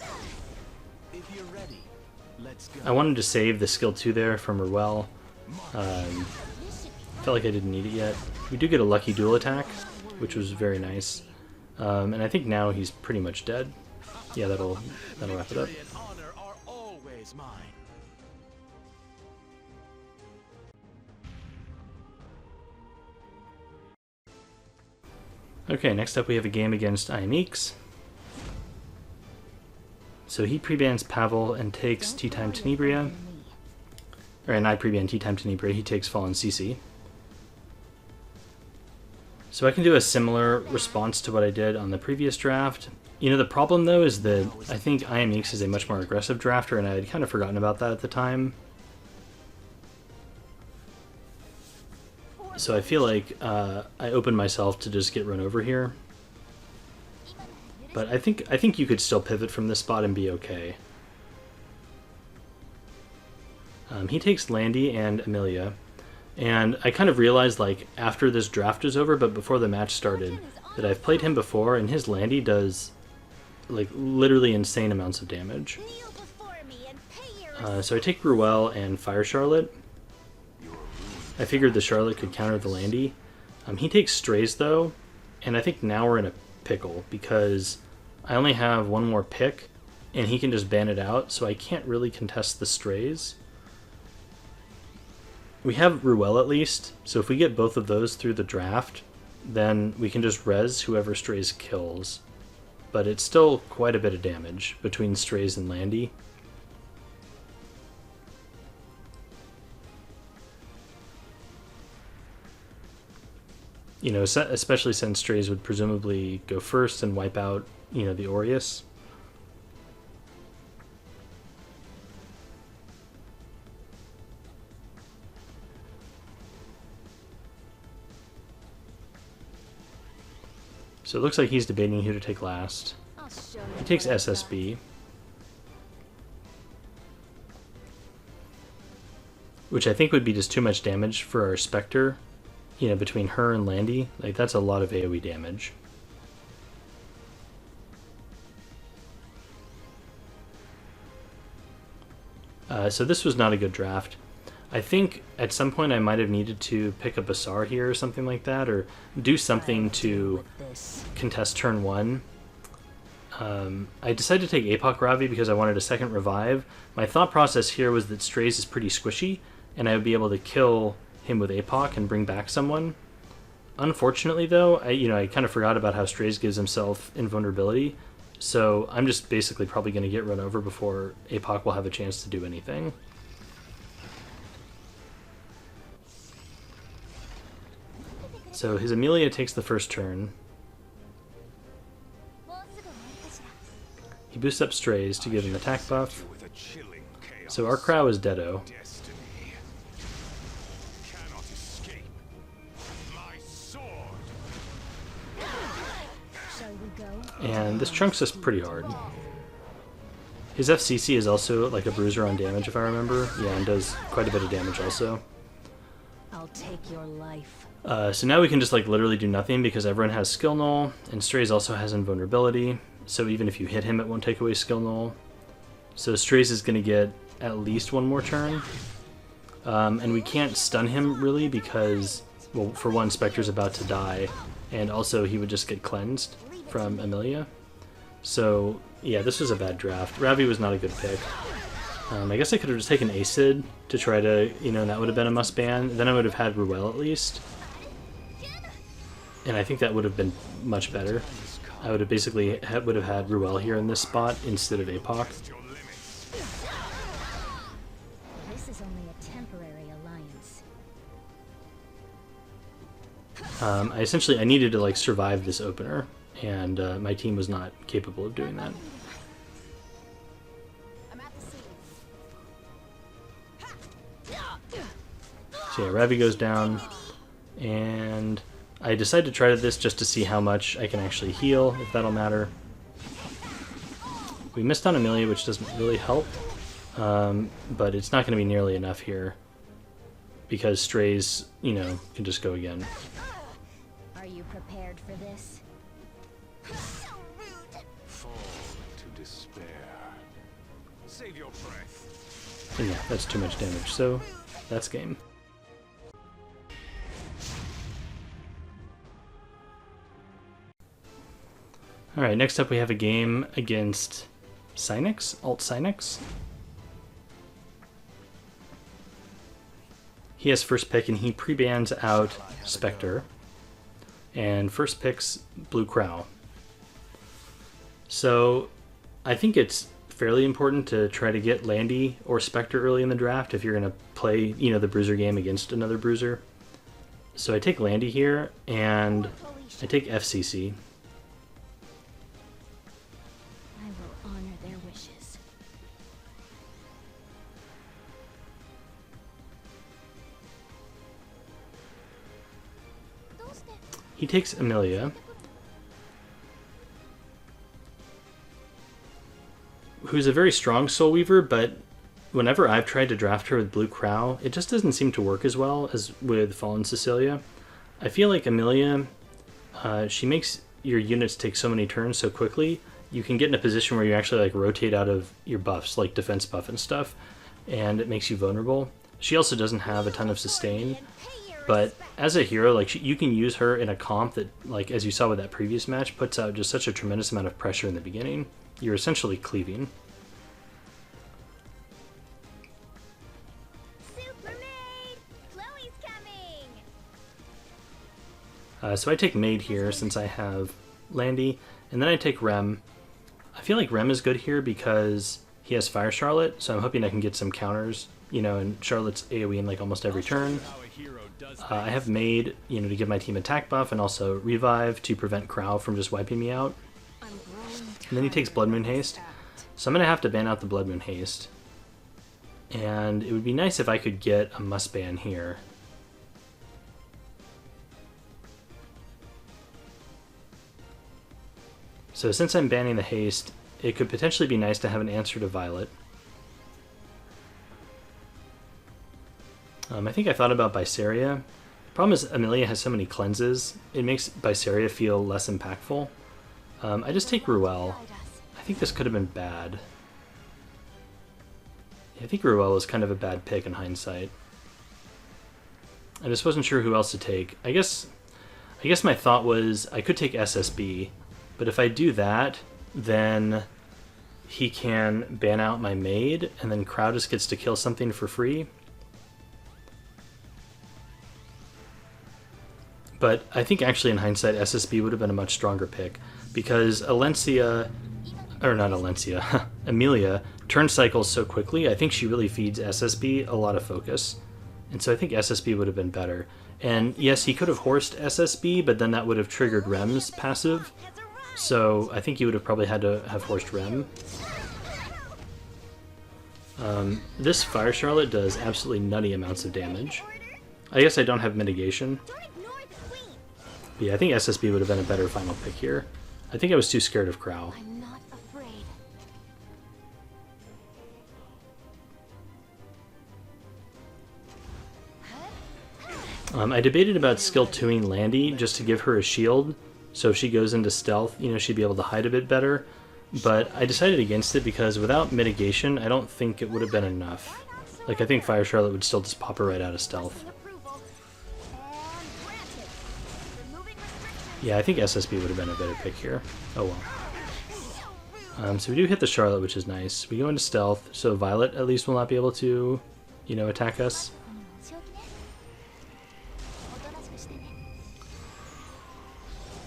us. If you're ready, let's go. I wanted to save the skill 2 there from Ruel. Felt like I didn't need it yet. We do get a lucky dual attack, which was very nice. And I think now he's pretty much dead. Yeah, that'll wrap it up. Victory and honor are always mine. Okay, next up we have a game against Iamix. So he pre-bans Pavel and takes Tea Time Tenebria. And I pre-ban Tea Time Tenebria, he takes Fallen CC. So I can do a similar response to what I did on the previous draft. The problem though is that I think Iamix is a much more aggressive drafter, and I had kind of forgotten about that at the time. So I feel like I opened myself to just get run over here. But I think you could still pivot from this spot and be okay. He takes Landy and Amelia. And I kind of realized, after this draft is over, but before the match started, that I've played him before, and his Landy does, literally insane amounts of damage. Kneel before me and pay your So I take Ruel and Fire Charlotte. I figured the Charlotte could counter the Landy. He takes Strays, though, and I think now we're in a pickle, because I only have one more pick, and he can just ban it out, so I can't really contest the Strays. We have Ruel at least, so if we get both of those through the draft, then we can just res whoever Strays kills. But it's still quite a bit of damage between Strays and Landy. You know, especially since Strays would presumably go first and wipe out, you know, the Aureus. So it looks like he's debating who to take last. I'll show you He takes what I've got. SSB. Which I think would be just too much damage for our Spectre. You know, between her and Landy. Like, that's a lot of AoE damage. So this was not a good draft. I think at some point I might have needed to pick a Basar here or something like that, or do something to contest turn 1. I decided to take Apoc Ravi because I wanted a second revive. My thought process here was that Strays is pretty squishy, and I would be able to kill him with Apoc and bring back someone. Unfortunately, though, I kind of forgot about how Strays gives himself invulnerability, so I'm just basically probably going to get run over before Apoc will have a chance to do anything. So his Amelia takes the first turn. He boosts up Strays to give him attack buff. So our Crow is deado. And this chunks us pretty hard. His FCC is also like a bruiser on damage, if I remember. Yeah, and does quite a bit of damage also. I'll take your life. So now we can just like literally do nothing because everyone has skill null, and Strays also has invulnerability. So even if you hit him, it won't take away skill null. So Strays is going to get at least one more turn. And we can't stun him really because, well, for one, Spectre's about to die, and also he would just get cleansed from Amelia. So yeah, this was a bad draft. Ravi was not a good pick. I guess I could have just taken Acid to try to, that would have been a must ban. Then I would have had Ruel at least. And I think that would have been much better. I would have basically would have had Ruel here in this spot instead of Apoc. This is only a temporary alliance. I needed to like survive this opener, and my team was not capable of doing that. So yeah, Ravi goes down, and I decided to try this just to see how much I can actually heal, if that'll matter. We missed on Amelia, which doesn't really help, but it's not going to be nearly enough here, because Strays, can just go again. Are you prepared for this? Fall into despair. Save your breath. And yeah, that's too much damage, so that's game. Alright, next up we have a game against Cynex, Alt Cynex. He has first pick and he pre-bans out Spectre, and first picks Blue Crow. So I think it's fairly important to try to get Landy or Spectre early in the draft if you're going to play, the Bruiser game against another Bruiser. So I take Landy here, and I take FCC. I will honor their wishes. He takes Amelia, who's a very strong Soul Weaver, but whenever I've tried to draft her with Blue Crow, it just doesn't seem to work as well as with Fallen Cecilia. I feel like Amelia, she makes your units take so many turns so quickly, you can get in a position where you actually like rotate out of your buffs, like defense buff and stuff, and it makes you vulnerable. She also doesn't have a ton of sustain, but as a hero, like you can use her in a comp that, like as you saw with that previous match, puts out just such a tremendous amount of pressure in the beginning. You're essentially cleaving. So I take Maid here since I have Landy, and then I take Rem. I feel like Rem is good here because he has Fire Charlotte, so I'm hoping I can get some counters, you know, and Charlotte's AoE in like almost every turn. I have made, you know, to give my team attack buff and also revive to prevent Crow from just wiping me out. And then he takes Blood Moon Haste, so I'm going to have to ban out the Blood Moon Haste. And it would be nice if I could get a must ban here. So since I'm banning the haste, it could potentially be nice to have an answer to Violet. I think I thought about Bysaria. Problem is Amelia has so many cleanses, it makes Bysaria feel less impactful. I just take Ruel. I think this could have been bad. I think Ruel was kind of a bad pick in hindsight. I just wasn't sure who else to take. I guess my thought was I could take SSB, but if I do that, then he can ban out my maid, and then Crow just gets to kill something for free. But I think actually in hindsight, SSB would have been a much stronger pick, because Alencia, or not Alencia, Amelia turn cycles so quickly. I think she really feeds SSB a lot of focus. And so I think SSB would have been better. And yes, he could have horsed SSB, but then that would have triggered Rem's passive. So I think he would have probably had to have horsed Rem. This Fire Charlotte does absolutely nutty amounts of damage. I guess I don't have mitigation. But yeah, I think SSB would have been a better final pick here. I think I was too scared of Crow. I'm not afraid. I debated about skill 2ing Landy just to give her a shield, so if she goes into stealth, you know, she'd be able to hide a bit better. But I decided against it because without mitigation, I don't think it would have been enough. Like, I think Fire Charlotte would still just pop her right out of stealth. Yeah, I think SSB would have been a better pick here. Oh well. So we do hit the Charlotte, which is nice. We go into stealth, so Violet at least will not be able to, you know, attack us.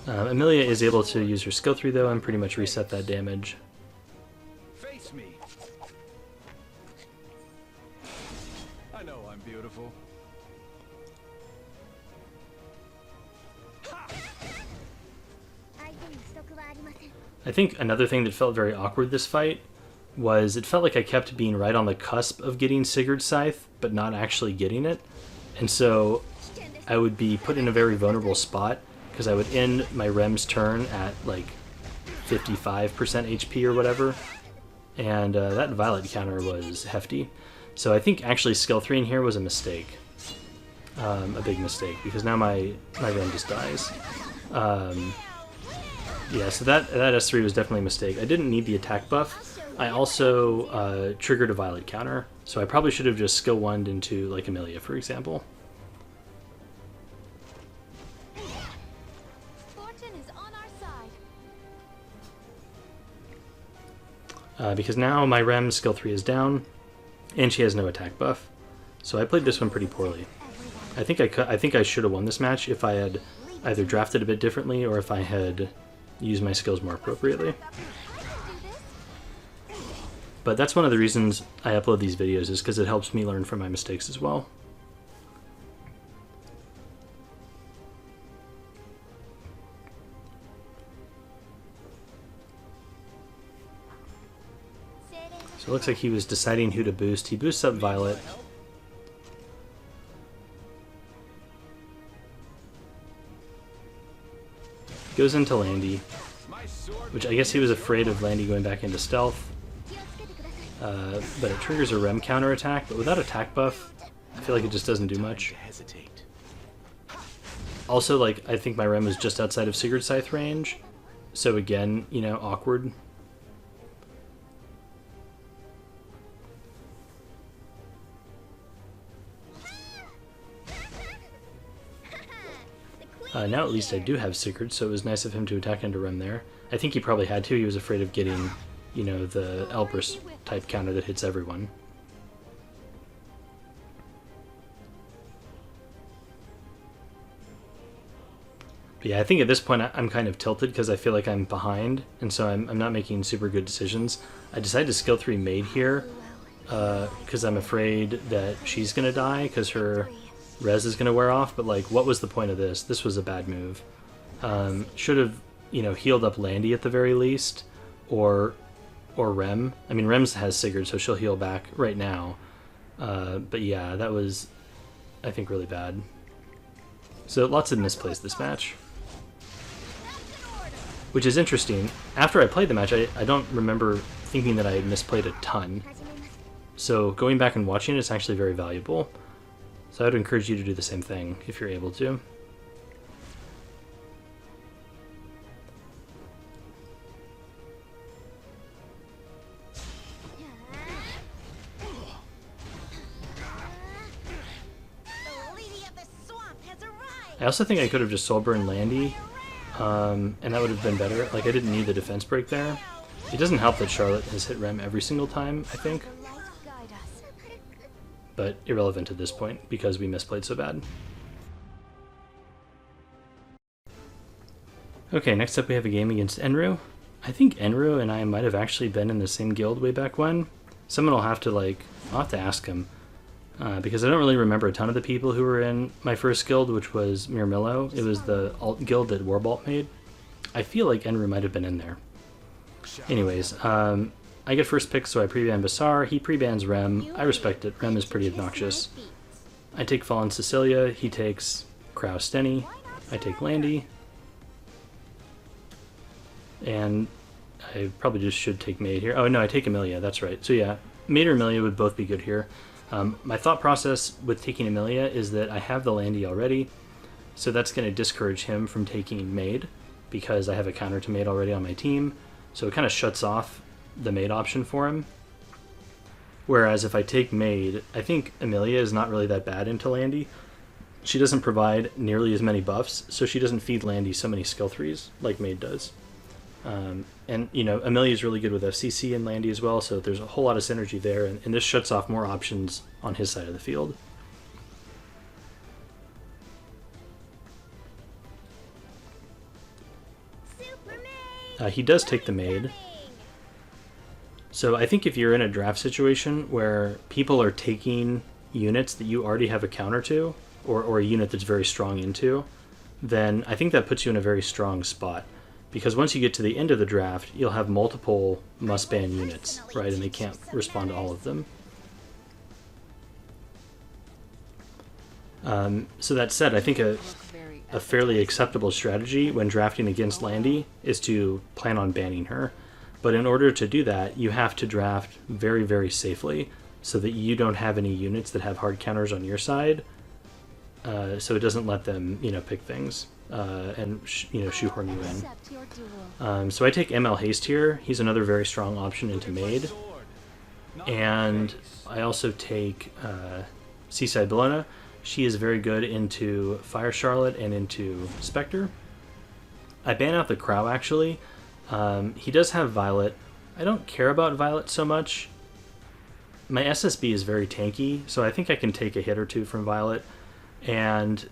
Amelia is able to use her skill 3 though and pretty much reset that damage. Face me. I know I'm beautiful. I think another thing that felt very awkward this fight was it felt like I kept being right on the cusp of getting Sigurd's Scythe, but not actually getting it. And so I would be put in a very vulnerable spot, because I would end my Rem's turn at like 55% HP or whatever. And that Violet counter was hefty. So I think actually skill 3 in here was a mistake. A big mistake, because now my Rem just dies. Yeah, so that S3 was definitely a mistake. I didn't need the attack buff. I also triggered a Violet counter, so I probably should have just skill 1'd into like Amelia, for example. Fortune is on our side. Because now my Rem skill 3 is down, and she has no attack buff. So I played this one pretty poorly. I think I should have won this match if I had either drafted a bit differently or if I had used my skills more appropriately. But that's one of the reasons I upload these videos, is because it helps me learn from my mistakes as well. So it looks like he was deciding who to boost. He boosts up Violet. Goes into Landy, which I guess he was afraid of Landy going back into stealth. But it triggers a Rem counter attack, but without attack buff, I feel like it just doesn't do much. Also, like, I think my Rem was just outside of Sigurd's Scythe range, so again, you know, awkward. Now at least I do have Sigurd, so it was nice of him to attack into Rem there. I think he probably had to. He was afraid of getting, you know, the Elbrus type counter that hits everyone. But yeah, I think at this point I'm kind of tilted because I feel like I'm behind, and so I'm not making super good decisions. I decided to skill 3 Maid here because I'm afraid that she's going to die because her res is going to wear off, but like, what was the point of this? This was a bad move. Should have, healed up Landy at the very least, or Rem. I mean, Rem has Sigurd, so she'll heal back right now. But yeah, that was, I think, really bad. So lots of misplays this match. Which is interesting. After I played the match, I don't remember thinking that I misplayed a ton. So going back and watching it is actually very valuable. So I would encourage you to do the same thing if you're able to. I also think I could have just soul burned Landy, and that would have been better. Like, I didn't need the defense break there. It doesn't help that Charlotte has hit Rem every single time, I think. But irrelevant at this point, because we misplayed so bad. Okay, next up we have a game against Enru. I think Enru and I might have actually been in the same guild way back when. Someone will have to, I'll have to ask him. Because I don't really remember a ton of the people who were in my first guild, which was Mirmillo. It was the alt guild that Warbolt made. I feel like Enru might have been in there. Anyways, I get first pick, so I pre-ban Basar. He pre-bans Rem. I respect it. Rem is pretty obnoxious. I take Fallen Cecilia. He takes Kraus Stenny. I take Landy. And I probably just should take Maid here. Oh, no, I take Amelia. That's right. So yeah, Maid or Amelia would both be good here. My thought process with taking Amelia is that I have the Landy already, so that's going to discourage him from taking Maid, because I have a counter to Maid already on my team, so it kind of shuts off the Maid option for him. Whereas if I take Maid, I think Amelia is not really that bad into Landy. She doesn't provide nearly as many buffs, so she doesn't feed Landy so many skill 3s like Maid does. And, Amelia is really good with FCC and Landy as well, so there's a whole lot of synergy there, and this shuts off more options on his side of the field. He does take the Maid. So I think if you're in a draft situation where people are taking units that you already have a counter to, or a unit that's very strong into, then I think that puts you in a very strong spot. Because once you get to the end of the draft, you'll have multiple must-ban units, right? And they can't respond to all of them. So that said, I think a fairly acceptable strategy when drafting against Landy is to plan on banning her. But in order to do that, you have to draft very, very safely so that you don't have any units that have hard counters on your side, so it doesn't let them, pick things. And shoehorn you in. So I take ML Haste here. He's another very strong option into Maid. And I also take Seaside Bellona. She is very good into Fire Charlotte and into Spectre. I ban out the Crow, actually. He does have Violet. I don't care about Violet so much. My SSB is very tanky, so I think I can take a hit or two from Violet. And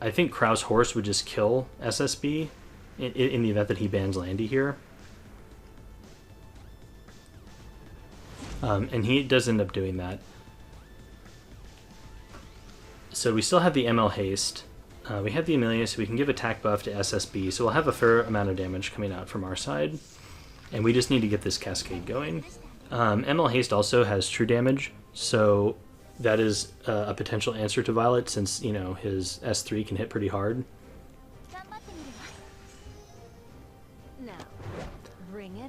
I think Krau's Horse would just kill SSB in the event that he bans Landy here. And he does end up doing that. So we still have the ML Haste. We have the Amelia, so we can give attack buff to SSB, so we'll have a fair amount of damage coming out from our side. And we just need to get this cascade going. ML Haste also has true damage, so that is a potential answer to Violet, since, his S3 can hit pretty hard.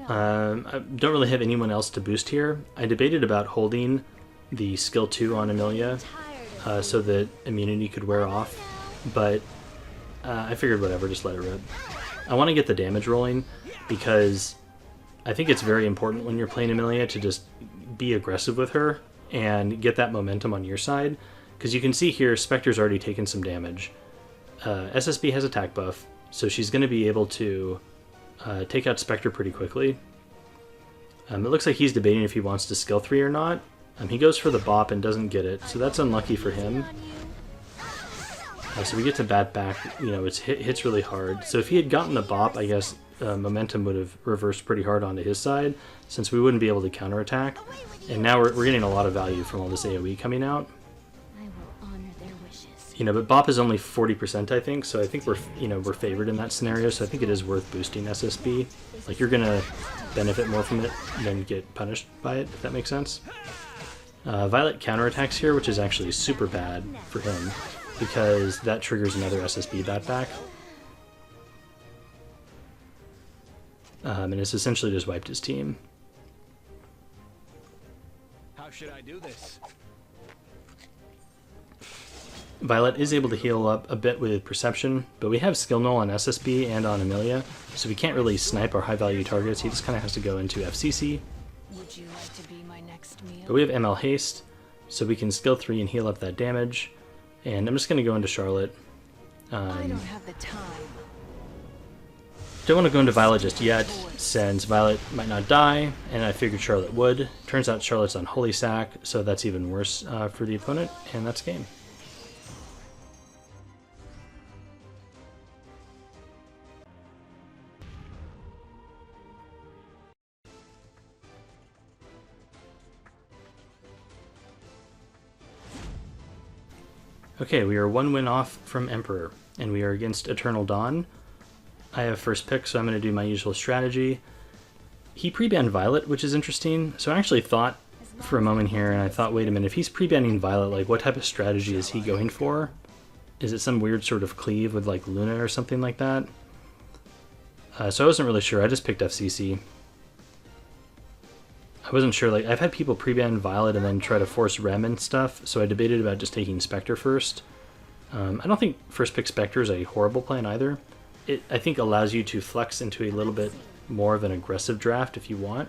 I don't really have anyone else to boost here. I debated about holding the skill 2 on Amelia so that immunity could wear off, but I figured whatever, just let it rip. I want to get the damage rolling because I think it's very important when you're playing Amelia to just be aggressive with her and get that momentum on your side, because you can see here Spectre's already taken some damage. SSB has attack buff, so she's going to be able to take out Spectre pretty quickly. It looks like he's debating if he wants to skill 3 or not. He goes for the bop and doesn't get it, so that's unlucky for him. So we get to bat back, you know, hits really hard. So if he had gotten the bop, I guess momentum would have reversed pretty hard onto his side, since we wouldn't be able to counterattack. And now we're getting a lot of value from all this AoE coming out. I will honor their wishes. You know, but bop is only 40%, I think, so I think we're favored in that scenario, so I think it is worth boosting SSB. Like, you're gonna benefit more from it than get punished by it, if that makes sense. Violet counterattacks here, which is actually super bad for him, because that triggers another SSB bat back. And it's essentially just wiped his team. How should I do this? Violet is able to heal up a bit with Perception, but we have Skill Null on SSB and on Amelia, so we can't really snipe our high value targets. He just kind of has to go into FCC. Would you like to be my next meal? But we have ML Haste, so we can skill 3 and heal up that damage. And I'm just going to go into Charlotte. I don't have the time. Don't want to go into Violet just yet, since Violet might not die, and I figured Charlotte would. Turns out Charlotte's on Holy Sack, so that's even worse for the opponent, and that's game. Okay, we are 1 win off from Emperor, and we are against Eternal Dawn. I have first pick, so I'm going to do my usual strategy. He pre-banned Violet, which is interesting. So I actually thought for a moment here, and I thought, wait a minute, if he's pre-banning Violet, like, what type of strategy is he going for? Is it some weird sort of cleave with, like, Luna or something like that? So I wasn't really sure. I just picked FCC. I wasn't sure, like, I've had people pre-ban Violet and then try to force Rem and stuff, so I debated about just taking Spectre first. I don't think first pick Spectre is a horrible plan either. It, I think, allows you to flex into a little bit more of an aggressive draft if you want.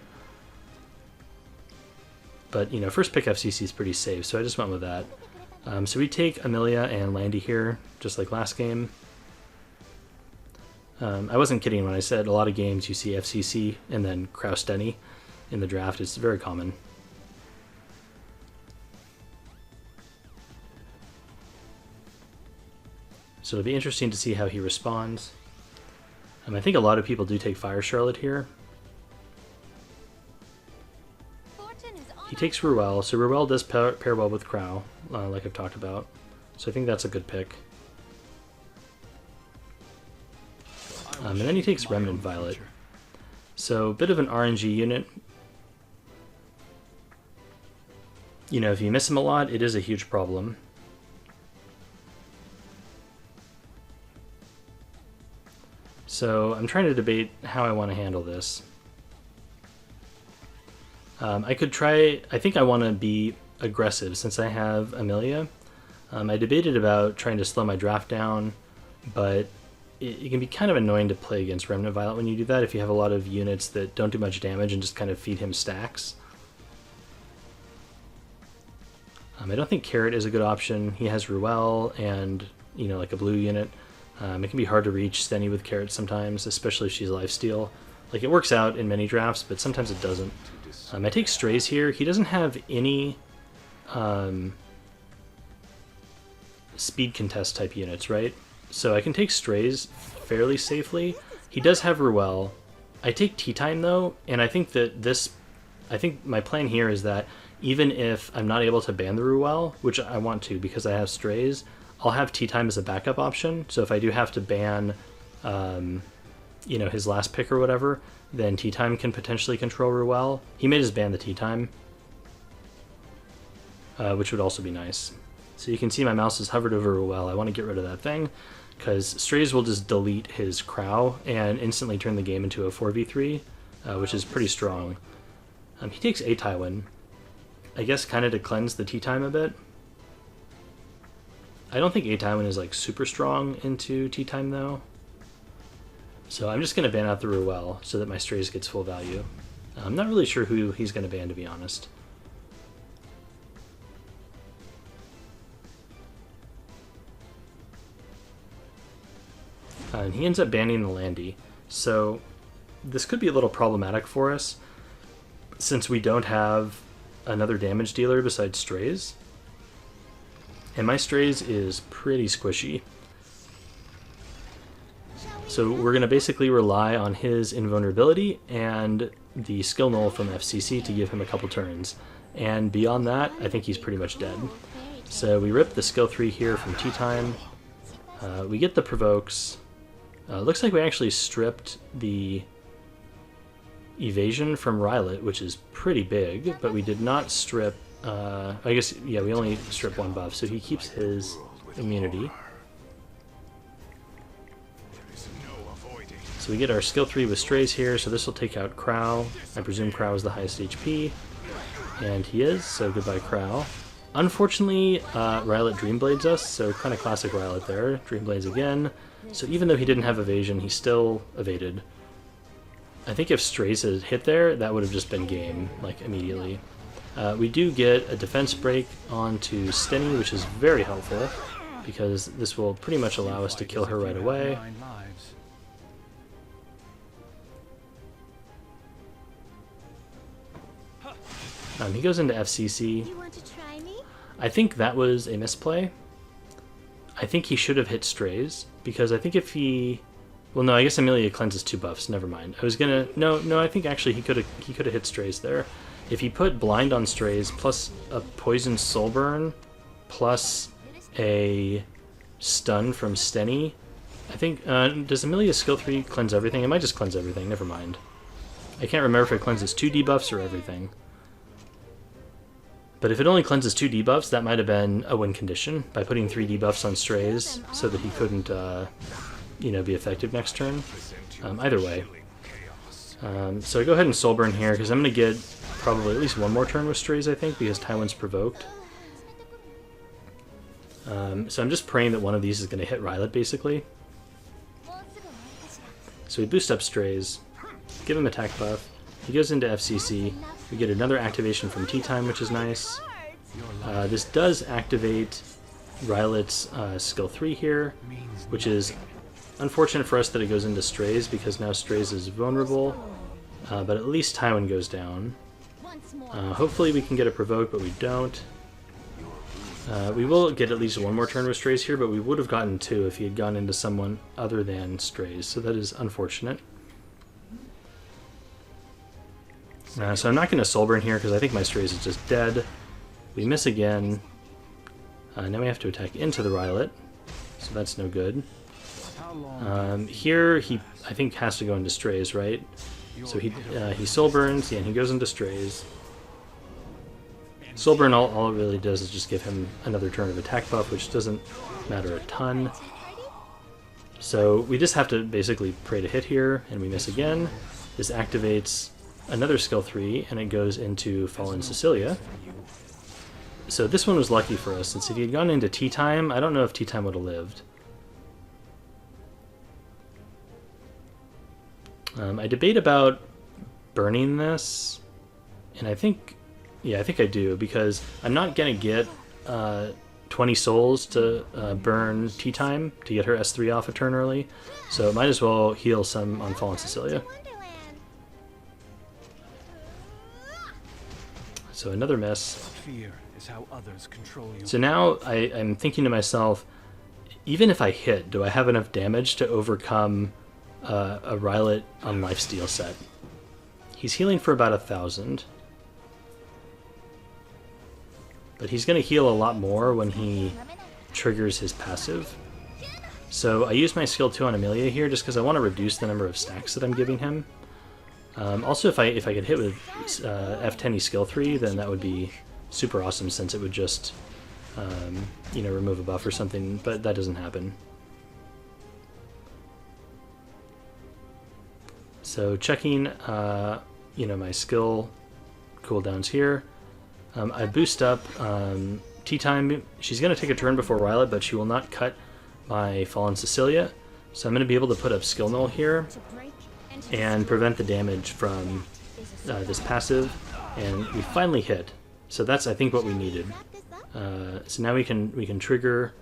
But, you know, first pick FCC is pretty safe, so I just went with that. So we take Amelia and Landy here, just like last game. I wasn't kidding when I said a lot of games you see FCC and then Kraus Denny in the draft. It's very common. So it'll be interesting to see how he responds. I think a lot of people do take Fire Charlotte here. He takes Ruel, so Ruel does pair well with Crow, like I've talked about. So I think that's a good pick. And then he takes Remnant Violet. So a bit of an RNG unit. You know, if you miss him a lot, it is a huge problem. So I'm trying to debate how I want to handle this. I could try, I think I want to be aggressive since I have Amelia. I debated about trying to slow my draft down, but it can be kind of annoying to play against Remnant Violet when you do that if you have a lot of units that don't do much damage and just kind of feed him stacks. I don't think Carrot is a good option. He has Ruel and, you know, like a blue unit. It can be hard to reach Stenny with Carrot sometimes, especially if she's lifesteal. Like, it works out in many drafts, but sometimes it doesn't. I take Strays here. He doesn't have any speed contest type units, right? So I can take Strays fairly safely. He does have Ruel. I take Tea Time though, and I think that I think my plan here is that even if I'm not able to ban the Ruel, which I want to because I have Strays, I'll have Tea Time as a backup option. So if I do have to ban, you know, his last pick or whatever, then Tea Time can potentially control Ruel. He may just ban the Tea Time, which would also be nice. So you can see my mouse is hovered over Ruel. I want to get rid of that thing, because Strays will just delete his Crow and instantly turn the game into a 4v3, which is pretty strong. He takes a Tywin, I guess kind of to cleanse the Tea Time a bit. I don't think a Tywin is like super strong into Tea Time though. So I'm just going to ban out the Ruel so that my Strays gets full value. I'm not really sure who he's going to ban, to be honest. And he ends up banning the Landy. So this could be a little problematic for us since we don't have another damage dealer besides Strays. And my Strays is pretty squishy. So we're going to basically rely on his invulnerability and the skill null from FCC to give him a couple turns. And beyond that, I think he's pretty much dead. So we rip the skill 3 here from tea time. We get the provokes. Looks like we actually stripped the evasion from Rylet, which is pretty big, but we did not strip, I guess, yeah, we only strip 1 buff, so he keeps his immunity. So we get our skill 3 with Strays here, so this will take out Crow. I presume Crow is the highest HP, and he is, so goodbye Crow. Unfortunately, Rylet Dreamblades us, so kind of classic Rylet there. Dreamblades again. So even though he didn't have evasion, he still evaded. I think if Strays had hit there, that would have just been game, like, immediately. We do get a defense break onto Stenny, which is very helpful, because this will pretty much allow us to kill her right away. He goes into FCC. You want to try me? I think that was a misplay. I think he should have hit Strays, because I think if he... Well, no, I guess Amelia cleanses 2 buffs. Never mind. I was gonna... No, I think actually he could have hit Strays there. If he put Blind on Strays, plus a Poison Soul Burn, plus a Stun from Stenny, I think... does Amelia's skill 3 cleanse everything? It might just cleanse everything. Never mind. I can't remember if it cleanses 2 debuffs or everything. But if it only cleanses 2 debuffs, that might have been a win condition by putting 3 debuffs on Strays so that he couldn't, you know, be effective next turn. Either way. So I go ahead and Soulburn here because I'm going to get probably at least 1 more turn with Strays, I think, because Tywin's provoked. So I'm just praying that one of these is going to hit Rylet, basically. So we boost up Strays, give him attack buff. He goes into FCC. We get another activation from Tea Time, which is nice. This does activate Rylet's skill 3 here, which is unfortunate for us that it goes into Strays, because now Strays is vulnerable. But at least Tywin goes down. Hopefully we can get a provoke, but we don't. We will get at least 1 more turn with Strays here, but we would have gotten 2 if he had gone into someone other than Strays, so that is unfortunate. So I'm not going to Soulburn here because I think my Strays is just dead. We miss again. Now we have to attack into the Rylet, so that's no good. Here he, I think, has to go into Strays, right? So he Soulburns, yeah, and he goes into Strays. Soulburn, all it really does is just give him another turn of attack buff, which doesn't matter a ton. So we just have to basically pray to hit here, and we miss again. This activates another skill 3, and it goes into Fallen Cecilia. So this one was lucky for us, since if he had gone into Tea Time, I don't know if Tea Time would have lived. I debate about burning this, and I think, yeah, I think I do, because I'm not going to get 20 souls to burn Tea Time to get her S3 off a turn early, so it might as well heal some on Fallen Cecilia. So another miss. Fear is how others control you. So now I'm thinking to myself, even if I hit, do I have enough damage to overcome a Rylet on lifesteal set? He's healing for about 1,000. But he's going to heal a lot more when he triggers his passive. So I use my skill 2 on Amelia here just because I want to reduce the number of stacks that I'm giving him. Also, if I could hit with F10 skill 3, then that would be super awesome, since it would just, you know, remove a buff or something, but that doesn't happen. So checking, you know, my skill cooldowns here. I boost up Tea Time. She's going to take a turn before Rylet, but she will not cut my Fallen Cecilia. So I'm going to be able to put up Skill Null here and prevent the damage from this passive, and we finally hit. So that's, I think, what we needed. So now we can trigger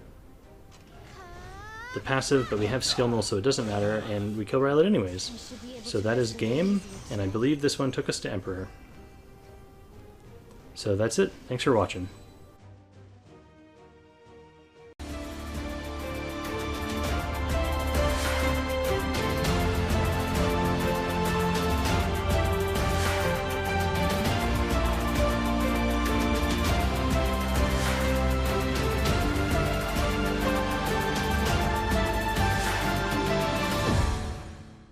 the passive, but we have Skill Null, so it doesn't matter, and we kill Rylet anyways. So that is game, and I believe this one took us to Emperor. So that's it. Thanks for watching.